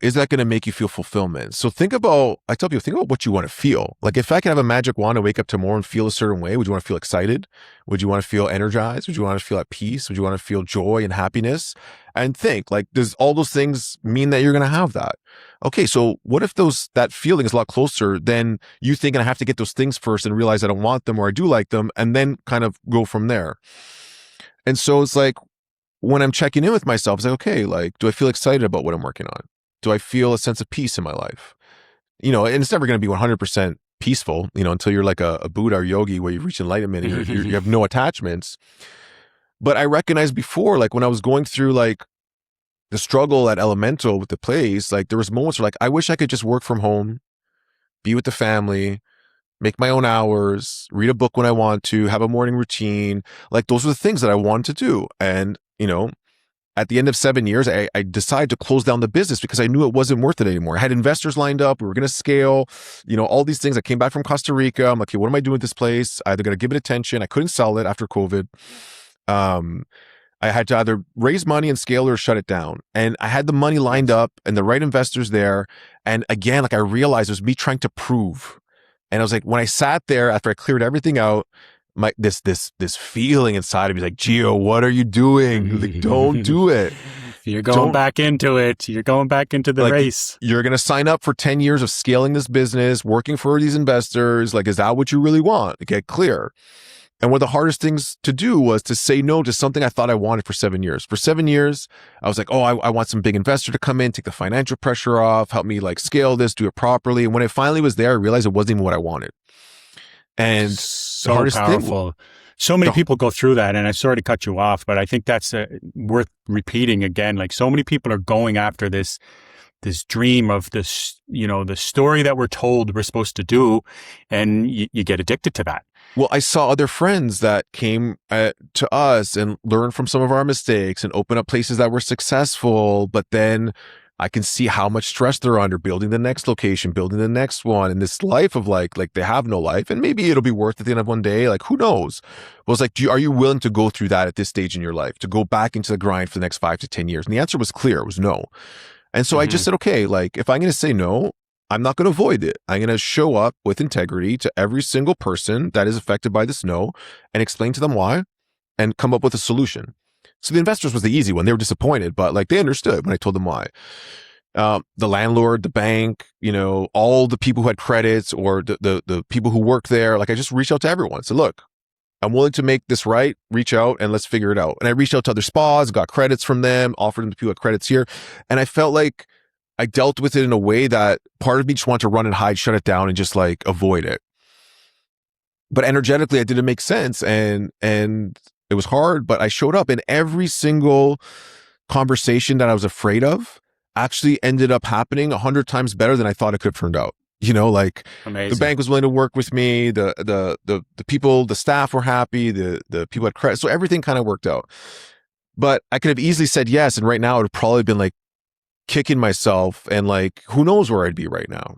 Is that going to make you feel fulfillment? So I tell people, think about what you want to feel. Like, if I could have a magic wand and wake up tomorrow and feel a certain way, would you want to feel excited? Would you want to feel energized? Would you want to feel at peace? Would you want to feel joy and happiness? And think, like, does all those things mean that you're going to have that? Okay, so what if that feeling is a lot closer than you thinking I have to get those things first and realize I don't want them or I do like them, and then kind of go from there? And so it's like, when I'm checking in with myself, it's like, okay, like, do I feel excited about what I'm working on? Do I feel a sense of peace in my life? And it's never going to be 100% peaceful, until you're like a Buddha or yogi where you've reached enlightenment and you have no attachments. But I recognized before, like, when I was going through like the struggle at Elemental with the place, like, there was moments where like, I wish I could just work from home, be with the family, make my own hours, read a book when I want to, have a morning routine. Like, those were the things that I wanted to do. And, at the end of 7 years, I decided to close down the business because I knew it wasn't worth it anymore. I had investors lined up. We were going to scale, all these things. I came back from Costa Rica. I'm like, okay, what am I doing with this place? I either got to give it attention. I couldn't sell it after COVID. I had to either raise money and scale or shut it down. And I had the money lined up and the right investors there. And again, like, I realized it was me trying to prove. And I was like, when I sat there after I cleared everything out, this feeling inside of me is like, Gio, what are you doing? Like, don't do it. You're going back into it. You're going back into the race. You're going to sign up for 10 years of scaling this business, working for these investors. Like, is that what you really want? Get clear. And one of the hardest things to do was to say no to something I thought I wanted for 7 years. For 7 years, I was like, I want some big investor to come in, take the financial pressure off, help me like scale this, do it properly. And when it finally was there, I realized it wasn't even what I wanted. And so powerful. So many people go through that, and I'm sorry to cut you off, but I think that's worth repeating again. Like, so many people are going after this dream of this, the story that we're told we're supposed to do, and you get addicted to that. Well, I saw other friends that came to us and learned from some of our mistakes and open up places that were successful, but then I can see how much stress they're under building the next location, building the next one, and this life of like they have no life, and maybe it'll be worth it at the end of one day. Like, who knows? Well, it's like, are you willing to go through that at this stage in your life, to go back into the grind for the next 5 to 10 years? And the answer was clear. It was no. And so I just said, okay, like, if I'm going to say no, I'm not going to avoid it. I'm going to show up with integrity to every single person that is affected by this no and explain to them why and come up with a solution. So the investors was the easy one. They were disappointed, but like they understood when I told them why. The landlord, the bank, all the people who had credits or the people who work there, like I just reached out to everyone. So look, I'm willing to make this right. Reach out and let's figure it out. And I reached out to other spas, got credits from them, offered them to people who had credits here. And I felt like I dealt with it in a way that part of me just wanted to run and hide, shut it down, and just like avoid it. But energetically, it didn't make sense. And it was hard, but I showed up, and every single conversation that I was afraid of actually ended up happening 100 times better than I thought it could have turned out. Like Amazing. The bank was willing to work with me. The people, the staff were happy. The people had credit. So everything kind of worked out. But I could have easily said yes. And right now it would have probably been like kicking myself and like, who knows where I'd be right now,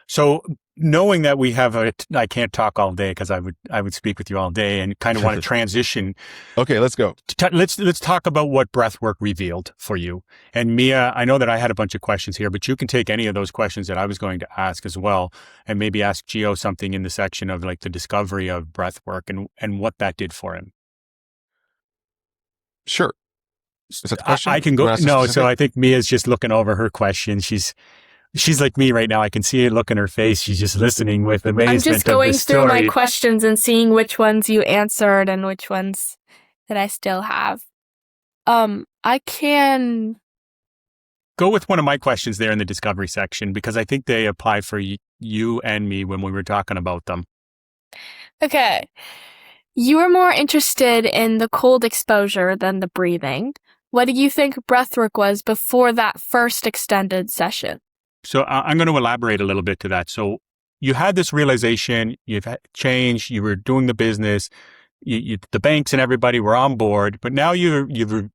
So knowing that we have I can't talk all day because I would speak with you all day and kind of want to transition. Okay, let's go. Let's talk about what breathwork revealed for you. And Mia, I know that I had a bunch of questions here, but you can take any of those questions that I was going to ask as well, and maybe ask Gio something in the section of like the discovery of breathwork and what that did for him. Sure. Is that the question? I can go. No, so I think Mia's just looking over her question. She's like me right now. I can see a look in her face. She's just listening with amazement. I'm just going through my questions and seeing which ones you answered and which ones that I still have. I can go with one of my questions there in the discovery section because I think they apply for you and me when we were talking about them. Okay. You were more interested in the cold exposure than the breathing. What do you think breathwork was before that first extended session? So I'm going to elaborate a little bit to that. So you had this realization, you've had change, you were doing the business, the banks and everybody were on board, but now you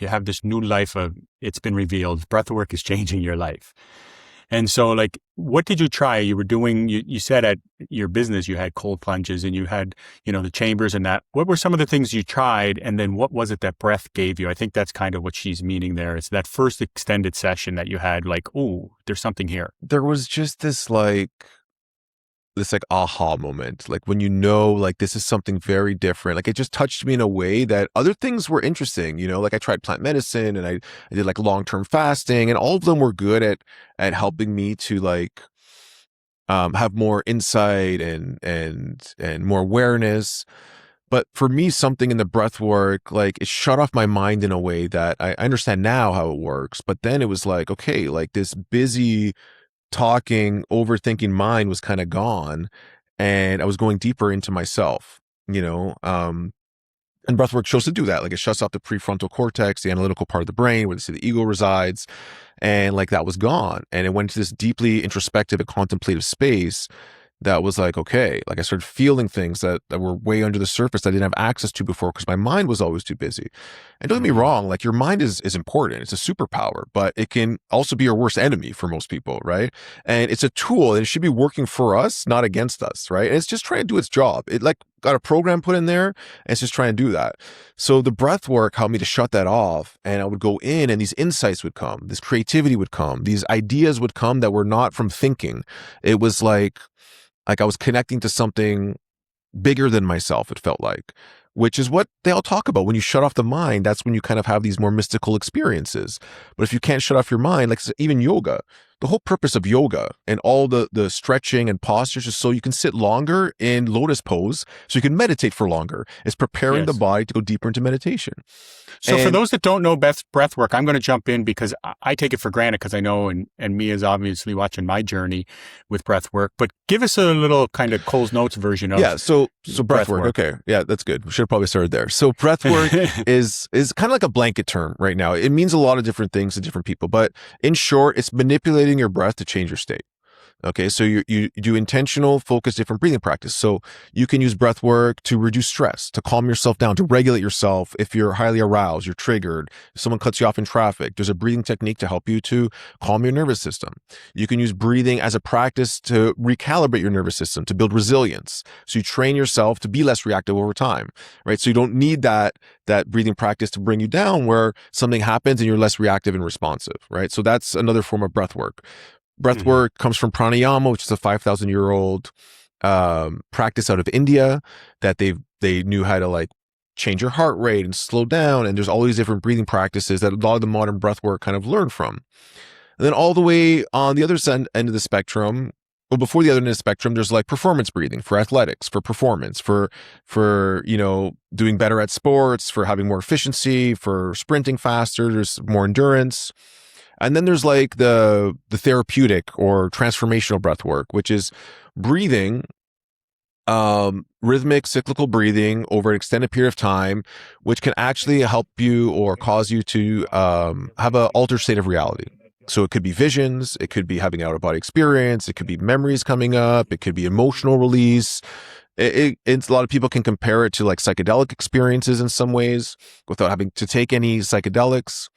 have this new life of it's been revealed. Breathwork is changing your life. And so like, what did you try? You were doing, you said at your business, you had cold plunges and you had, the chambers and that. What were some of the things you tried? And then what was it that breath gave you? I think that's kind of what she's meaning there. It's that first extended session that you had like, oh, there's something here. There was just this aha moment, like when like this is something very different. Like it just touched me in a way that other things were interesting, like I tried plant medicine and I did like long-term fasting, and all of them were good at helping me to like have more insight and more awareness. But for me, something in the breath work, like it shut off my mind in a way that I understand now how it works. But then it was like, okay, like this busy talking, overthinking mind was kind of gone, and I was going deeper into myself, and breathwork shows to do that. Like it shuts off the prefrontal cortex, the analytical part of the brain where the ego resides, and like that was gone, and it went to this deeply introspective and contemplative space that was like, okay, like I started feeling things that were way under the surface that I didn't have access to before because my mind was always too busy. And don't get me wrong, like your mind is important. It's a superpower, but it can also be your worst enemy for most people, right? And it's a tool and it should be working for us, not against us, right? And it's just trying to do its job. It like got a program put in there and it's just trying to do that. So the breath work helped me to shut that off, and I would go in and these insights would come, this creativity would come, these ideas would come that were not from thinking. It was like I was connecting to something bigger than myself, it felt like, which is what they all talk about. When you shut off the mind, that's when you kind of have these more mystical experiences. But if you can't shut off your mind, like even yoga, the whole purpose of yoga and all the stretching and postures is so you can sit longer in lotus pose, so you can meditate for longer. It's preparing the body to go deeper into meditation. So for those that don't know breath work, I'm going to jump in because I take it for granted because I know, and Mia's obviously watching my journey with breath work, but give us a little kind of Cole's Notes version of so breath work. Okay. Yeah, that's good. We should have probably started there. So breath work is kind of like a blanket term right now. It means a lot of different things to different people, but in short, it's manipulating your breath to change your state. Okay, so you do intentional, focused, different breathing practice. So you can use breath work to reduce stress, to calm yourself down, to regulate yourself. If you're highly aroused, you're triggered, if someone cuts you off in traffic, there's a breathing technique to help you to calm your nervous system. You can use breathing as a practice to recalibrate your nervous system, to build resilience. So you train yourself to be less reactive over time, right? So you don't need that breathing practice to bring you down where something happens and you're less reactive and responsive, right? So that's another form of breath work. Mm-hmm. Breathwork comes from pranayama, which is a 5,000-year-old practice out of India that they knew how to like change your heart rate and slow down. And there's all these different breathing practices that a lot of the modern breathwork kind of learned from. And then all the way on the other end of the spectrum, well, before the other end of the spectrum, there's like performance breathing for athletics, for performance, for doing better at sports, for having more efficiency, for sprinting faster. There's more endurance. And then there's like the therapeutic or transformational breath work, which is breathing, rhythmic cyclical breathing over an extended period of time, which can actually help you or cause you to have an altered state of reality. So it could be visions, it could be having an out-of-body experience, it could be memories coming up, it could be emotional release. It's a lot of people can compare it to like psychedelic experiences in some ways without having to take any psychedelics.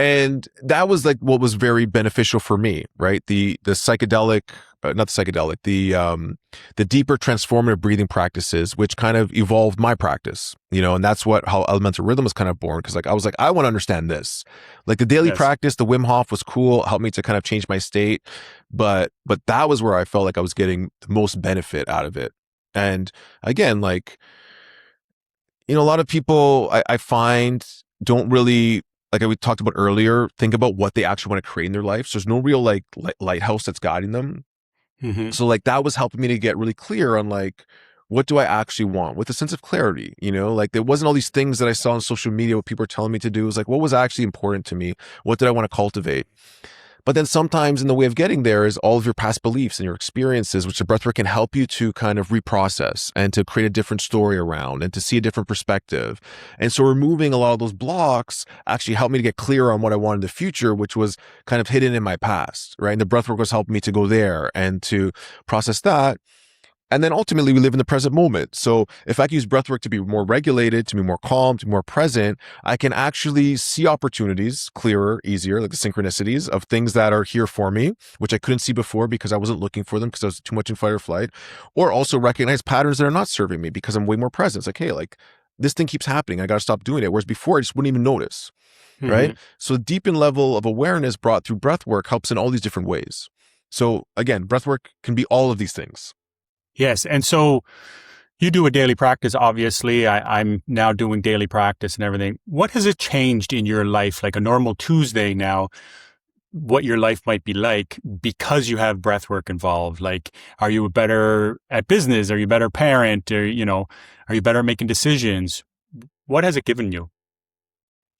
And that was like what was very beneficial for me, right? The psychedelic, not the psychedelic, the deeper transformative breathing practices, which kind of evolved my practice, and that's how Elemental Rhythm was kind of born. Cause like, I was like, I want to understand this. Like the daily practice, the Wim Hof was cool, helped me to kind of change my state. But that was where I felt like I was getting the most benefit out of it. And again, like, a lot of people I find don't really, like we talked about earlier, think about what they actually want to create in their life. So there's no real like lighthouse that's guiding them. Mm-hmm. So like that was helping me to get really clear on like, what do I actually want with a sense of clarity? Like there wasn't all these things that I saw on social media, what people were telling me to do. It was like, what was actually important to me? What did I want to cultivate? But then sometimes in the way of getting there is all of your past beliefs and your experiences, which the breathwork can help you to kind of reprocess and to create a different story around and to see a different perspective. And so removing a lot of those blocks actually helped me to get clear on what I wanted in the future, which was kind of hidden in my past, right? And the breathwork was helping me to go there and to process that. And then ultimately we live in the present moment. So if I can use breathwork to be more regulated, to be more calm, to be more present, I can actually see opportunities clearer, easier, like the synchronicities of things that are here for me, which I couldn't see before because I wasn't looking for them because I was too much in fight or flight, or also recognize patterns that are not serving me because I'm way more present. It's like, hey, like this thing keeps happening. I got to stop doing it. Whereas before I just wouldn't even notice, right? So deepened level of awareness brought through breathwork helps in all these different ways. So again, breathwork can be all of these things. Yes. And so you do a daily practice, obviously. I'm now doing daily practice and everything. What has it changed in your life, like a normal Tuesday now, what your life might be like because you have breathwork involved? Like, are you better at business? Are you a better parent? Or, are you better at making decisions? What has it given you?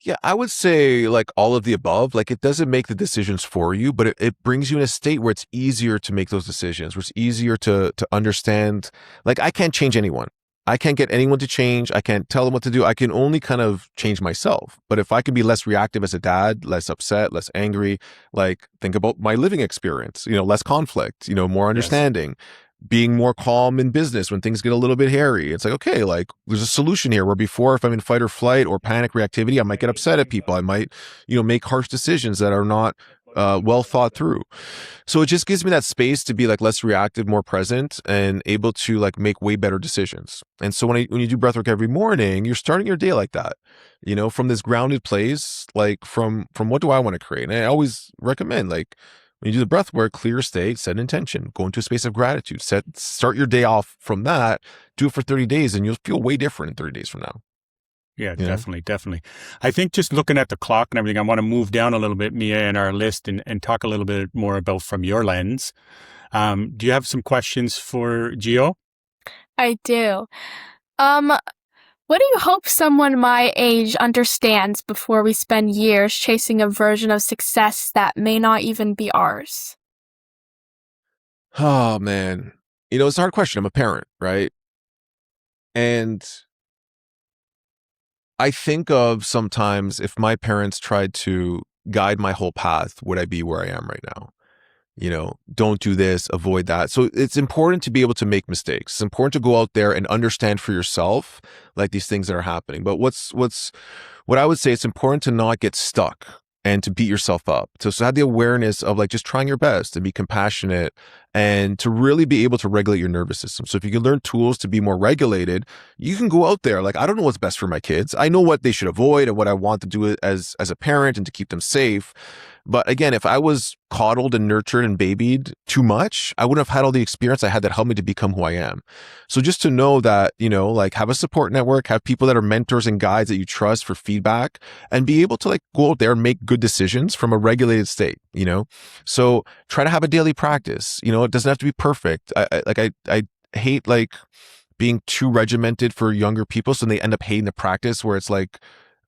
Yeah, I would say like all of the above. Like it doesn't make the decisions for you, but it brings you in a state where it's easier to make those decisions, where it's easier to understand. Like I can't change anyone. I can't get anyone to change. I can't tell them what to do. I can only kind of change myself. But if I can be less reactive as a dad, less upset, less angry, like think about my living experience, less conflict, more understanding. Being more calm in business when things get a little bit hairy. It's like, okay, like there's a solution here where before if I'm in fight or flight or panic reactivity, I might get upset at people. I might, make harsh decisions that are not well thought through. So it just gives me that space to be like less reactive, more present and able to like make way better decisions. And so when you do breathwork every morning, you're starting your day like that, from this grounded place, like from what do I want to create? And I always recommend like, when you do the breath work, clear state, set intention, go into a space of gratitude, start your day off from that, do it for 30 days and you'll feel way different in 30 days from now. Yeah, definitely. I think just looking at the clock and everything, I want to move down a little bit, Mia, in our list and talk a little bit more about from your lens. Do you have some questions for Gio? I do. What do you hope someone my age understands before we spend years chasing a version of success that may not even be ours? Oh, man. It's a hard question. I'm a parent, right? And I think of sometimes if my parents tried to guide my whole path, would I be where I am right now? Don't do this, avoid that. So it's important to be able to make mistakes. It's important to go out there and understand for yourself, like these things that are happening. But what I would say, it's important to not get stuck and to beat yourself up. So have the awareness of like just trying your best and be compassionate and to really be able to regulate your nervous system. So if you can learn tools to be more regulated, you can go out there. Like, I don't know what's best for my kids. I know what they should avoid and what I want to do as a parent and to keep them safe. But again, if I was coddled and nurtured and babied too much, I wouldn't have had all the experience I had that helped me to become who I am. So just to know that, like, have a support network, have people that are mentors and guides that you trust for feedback, and be able to like go out there and make good decisions from a regulated state, So try to have a daily practice. It doesn't have to be perfect. I hate like being too regimented for younger people. So they end up hating the practice where it's like,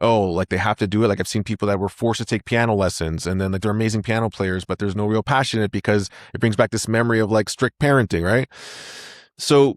oh, like they have to do it. Like I've seen people that were forced to take piano lessons and then like they're amazing piano players, but there's no real passion in it because it brings back this memory of like strict parenting, right? So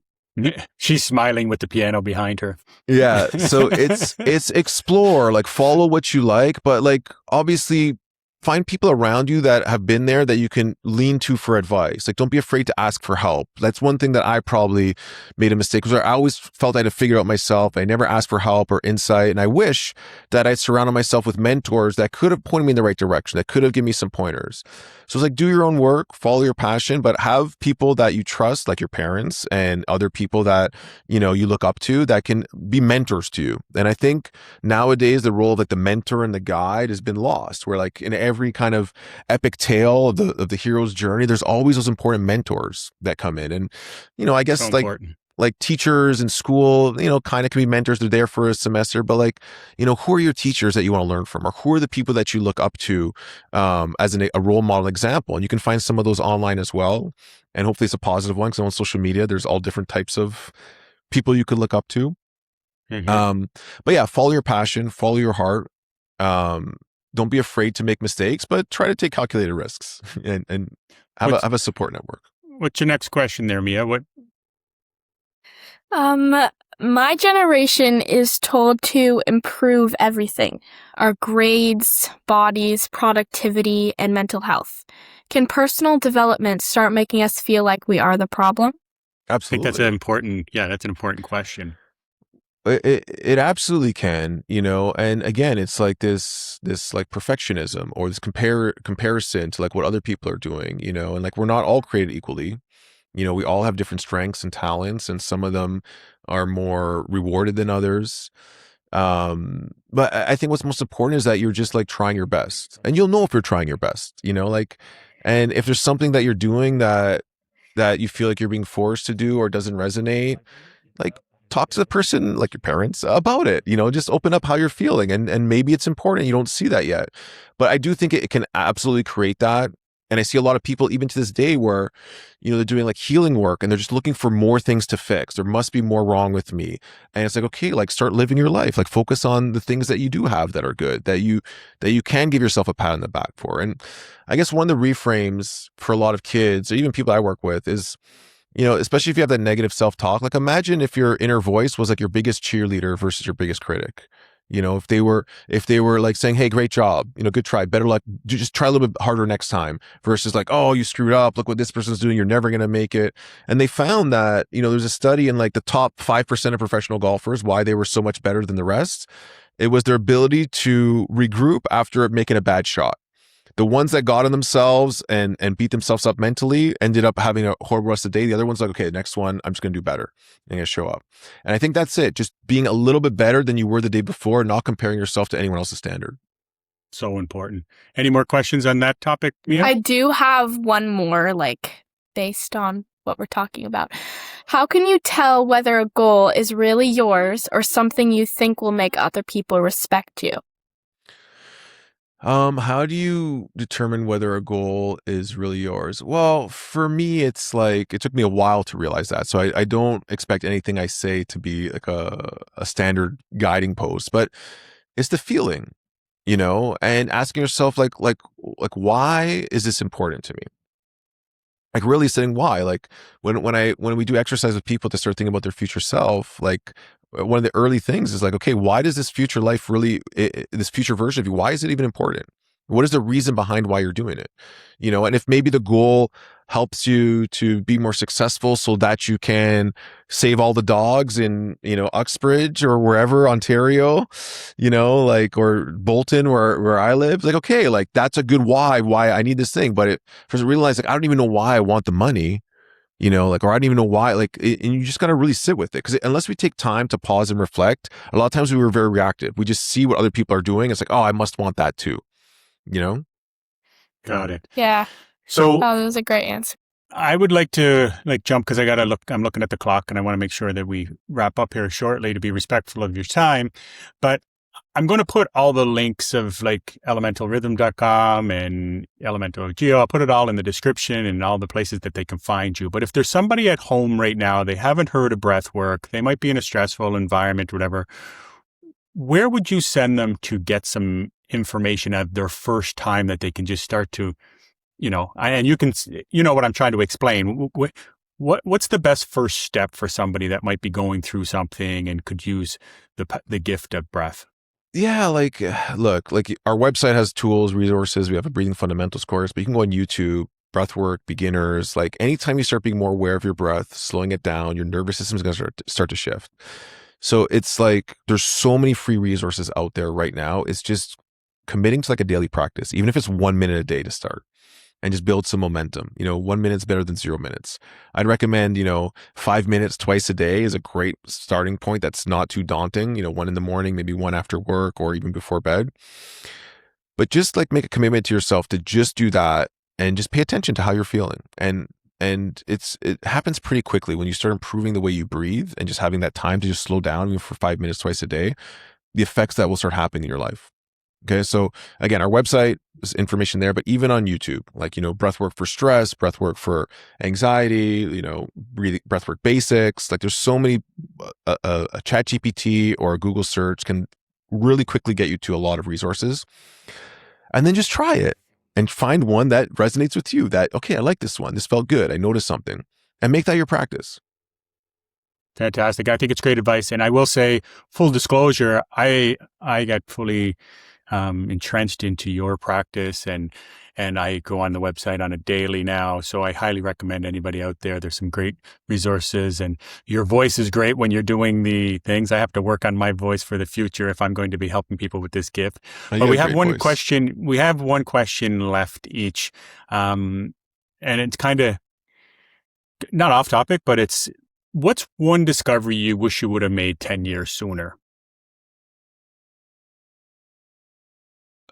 she's smiling with the piano behind her. Yeah. So it's explore, like follow what you like, but like obviously find people around you that have been there that you can lean to for advice. Like, don't be afraid to ask for help. That's one thing that I probably made a mistake because I always felt I had to figure it out myself. I never asked for help or insight. And I wish that I'd surrounded myself with mentors that could have pointed me in the right direction, that could have given me some pointers. So it's like, do your own work, follow your passion, but have people that you trust, like your parents and other people that, you look up to that can be mentors to you. And I think nowadays the role of like the mentor and the guide has been lost, where like in every kind of epic tale of the hero's journey, there's always those important mentors that come in. And, I guess so like teachers in school, kind of can be mentors. They're there for a semester, but like, who are your teachers that you want to learn from, or who are the people that you look up to as a role model example? And you can find some of those online as well. And hopefully it's a positive one, because on social media, there's all different types of people you could look up to. Mm-hmm. But yeah, follow your passion, follow your heart. Don't be afraid to make mistakes, but try to take calculated risks and have a support network. What's your next question there, Mia? What? My generation is told to improve everything: our grades, bodies, productivity, and mental health. Can personal development start making us feel like we are the problem? Absolutely. I think that's an important question. It absolutely can, and again, it's like this like perfectionism or this comparison to like what other people are doing, and like we're not all created equally. We all have different strengths and talents, and some of them are more rewarded than others. But I think what's most important is that you're just like trying your best, and you'll know if you're trying your best, like, and if there's something that you're doing that you feel like you're being forced to do or doesn't resonate, like talk to the person, like your parents, about it, just open up how you're feeling. And maybe it's important. You don't see that yet, but I do think it can absolutely create that. And I see a lot of people even to this day where, they're doing like healing work and they're just looking for more things to fix. There must be more wrong with me. And it's like, okay, like start living your life, like focus on the things that you do have that are good, that you can give yourself a pat on the back for. And I guess one of the reframes for a lot of kids or even people I work with is, especially if you have that negative self-talk, like imagine if your inner voice was like your biggest cheerleader versus your biggest critic. If they were like saying, hey, great job, good try, better luck, just try a little bit harder next time, versus like, oh, you screwed up, look what this person's doing, you're never going to make it. And they found that, there's a study in like the top 5% of professional golfers, why they were so much better than the rest. It was their ability to regroup after making a bad shot. The ones that got on themselves and beat themselves up mentally ended up having a horrible rest of the day. The other one's like, okay, the next one, I'm just going to do better. I'm going to show up. And I think that's it. Just being a little bit better than you were the day before, not comparing yourself to anyone else's standard. So important. Any more questions on that topic, Mia? I do have one more, like based on what we're talking about. How can you tell whether a goal is really yours or something you think will make other people respect you? How do you determine whether a goal is really yours? Well, for me, it's like, it took me a while to realize that. So I don't expect anything I say to be like a standard guiding post, but it's the feeling, and asking yourself like, why is this important to me? Like really saying why, like when we do exercise with people to start thinking about their future self, like one of the early things is like, okay, why does this future life really, this future version of you, why is it even important? What is the reason behind why you're doing it? And if maybe the goal helps you to be more successful so that you can save all the dogs in, Uxbridge or wherever, Ontario, or Bolton where I live, like, okay, like that's a good why I need this thing. But I realize, like, I don't even know why I want the money, or I don't even know why, and you just got to really sit with it. Because unless we take time to pause and reflect, a lot of times we were very reactive. We just see what other people are doing. It's like, oh, I must want that too, Got it. Yeah. So that was a great answer. I would like to jump, because I'm looking at the clock and I want to make sure that we wrap up here shortly to be respectful of your time. But I'm going to put all the links of elementalrhythm.com and Elemental Geo. I'll put it all in the description and all the places that they can find you. But if there's somebody at home right now, they haven't heard of breath work, they might be in a stressful environment, whatever, where would you send them to get some information at their first time that they can just start to, and you can, what I'm trying to explain. What's the best first step for somebody that might be going through something and could use the gift of breath? Yeah, look, our website has tools, resources. We have a breathing fundamentals course, but you can go on YouTube, breathwork, beginners. Like anytime you start being more aware of your breath, slowing it down, your nervous system is going to start to shift. So it's like there's so many free resources out there right now. It's just committing to like a daily practice, even if it's 1 minute a day to start, and just build some momentum. 1 minute's better than 0 minutes. I'd recommend, 5 minutes twice a day is a great starting point. That's not too daunting. 1 in the morning, maybe 1 after work or even before bed. But just like make a commitment to yourself to just do that and just pay attention to how you're feeling. And it happens pretty quickly when you start improving the way you breathe and just having that time to just slow down even for 5 minutes twice a day, the effects that will start happening in your life. Okay. So again, our website, there's information there, but even on YouTube, breathwork for stress, breathwork for anxiety, breathwork basics, like there's so many, a ChatGPT or a Google search can really quickly get you to a lot of resources. And then just try it and find one that resonates with you, that, okay, I like this one. This felt good. I noticed something, and make that your practice. Fantastic. I think it's great advice. And I will say, full disclosure, I got fully entrenched into your practice, and I go on the website on a daily now. So I highly recommend anybody out there. There's some great resources, and your voice is great when you're doing the things. I have to work on my voice for the future if I'm going to be helping people with this gift. But we have one question. We have one question left each. And it's kind of not off topic, but it's, what's one discovery you wish you would have made 10 years sooner?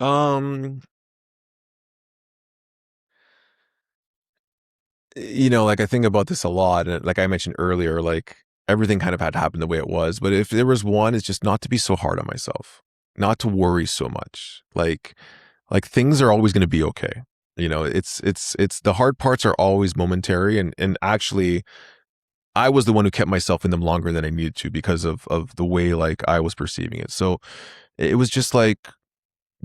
I think about this a lot, and like I mentioned earlier, like everything kind of had to happen the way it was. But if there was one, it's just not to be so hard on myself, not to worry so much. Like things are always going to be okay. It's the hard parts are always momentary, and actually, I was the one who kept myself in them longer than I needed to because of the way like I was perceiving it. So it was just like,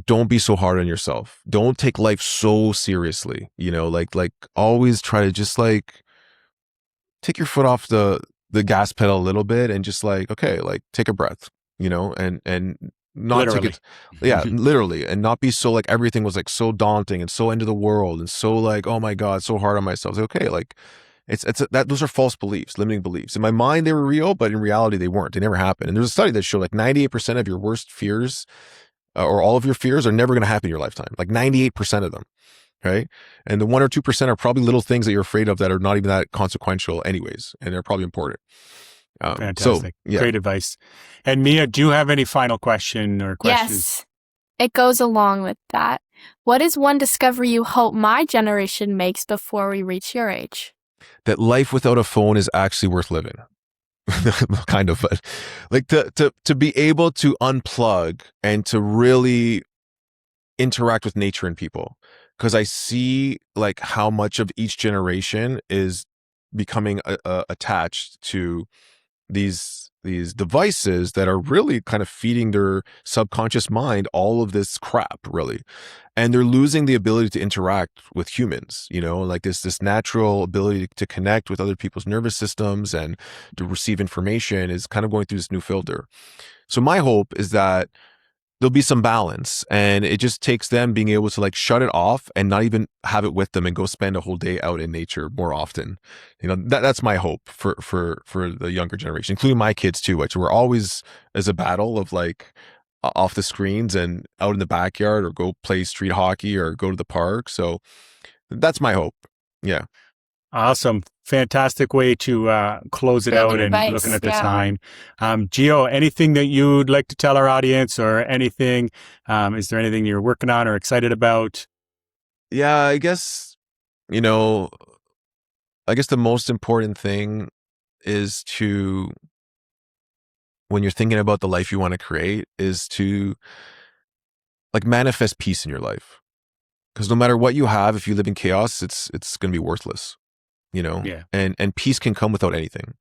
don't be so hard on yourself. Don't take life so seriously. Like always try to just like take your foot off the gas pedal a little bit and just like, okay, like take a breath, and not Literally. take it. Yeah, literally. And not be so like everything was like so daunting and so end of the world and so like, oh my God, so hard on myself. It's okay. Like it's that those are false beliefs, limiting beliefs. In my mind, they were real, but in reality, they weren't. They never happened. And there's a study that showed like 98% of your worst fears or all of your fears are never going to happen in your lifetime, like 98% of them, right? And the 1 or 2% are probably little things that you're afraid of that are not even that consequential anyways, and they're probably important. Fantastic. So, yeah. Great advice. And Mia, do you have any final question or questions? Yes, it goes along with that. What is one discovery you hope my generation makes before we reach your age? That life without a phone is actually worth living. Kind of, but like to be able to unplug and to really interact with nature and people, because I see like how much of each generation is becoming attached to these devices that are really kind of feeding their subconscious mind all of this crap, really. And they're losing the ability to interact with humans, like this natural ability to connect with other people's nervous systems and to receive information is kind of going through this new filter. So my hope is that there'll be some balance, and it just takes them being able to like shut it off and not even have it with them and go spend a whole day out in nature more often. That's my hope for the younger generation, including my kids too, which we're always as a battle of like off the screens and out in the backyard, or go play street hockey or go to the park. So that's my hope. Yeah. Awesome. Fantastic way to close it Good out and advice, looking at the yeah. time. Gio, anything that you'd like to tell our audience, or anything? Is there anything you're working on or excited about? Yeah, I guess the most important thing is to, when you're thinking about the life you want to create, is to like manifest peace in your life. Because no matter what you have, if you live in chaos, it's going to be worthless. Yeah. And peace can come without anything.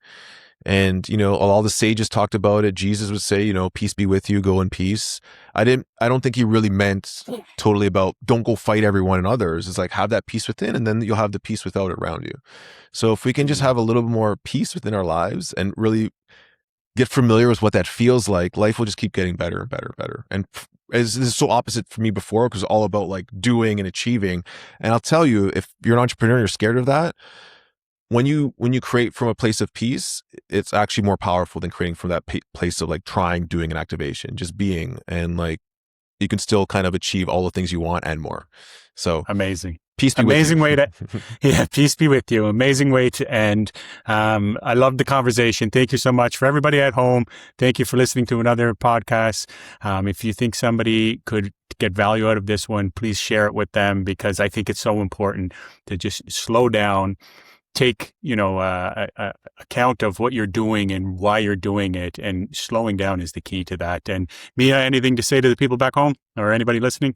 And, all the sages talked about it. Jesus would say, peace be with you, go in peace. I don't think he really meant totally about don't go fight everyone and others. It's like, have that peace within, and then you'll have the peace without it around you. So if we can just have a little more peace within our lives and really get familiar with what that feels like, life will just keep getting better and better and better. And this is so opposite for me before, because it's all about like doing and achieving. And I'll tell you, if you're an entrepreneur, you're scared of that. When you create from a place of peace, it's actually more powerful than creating from that place of like trying, doing an activation, just being, and like you can still kind of achieve all the things you want and more. So amazing. Peace be Amazing with you. way to, peace be with you. Amazing way to end. I love the conversation. Thank you so much. For everybody at home, thank you for listening to another podcast. If you think somebody could get value out of this one, please share it with them, because I think it's so important to just slow down, take, account of what you're doing and why you're doing it, and slowing down is the key to that. And Mia, anything to say to the people back home or anybody listening?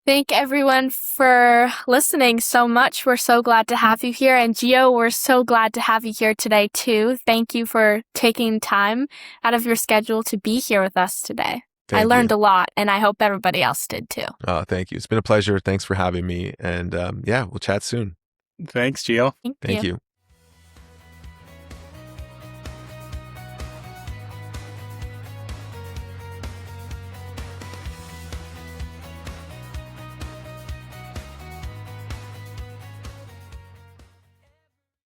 Thank everyone for listening so much. We're so glad to have you here. And Gio, we're so glad to have you here today too. Thank you for taking time out of your schedule to be here with us today. I learned a lot, and I hope everybody else did too. Thank you. It's been a pleasure. Thanks for having me. And we'll chat soon. Thanks, Gio. Thank you.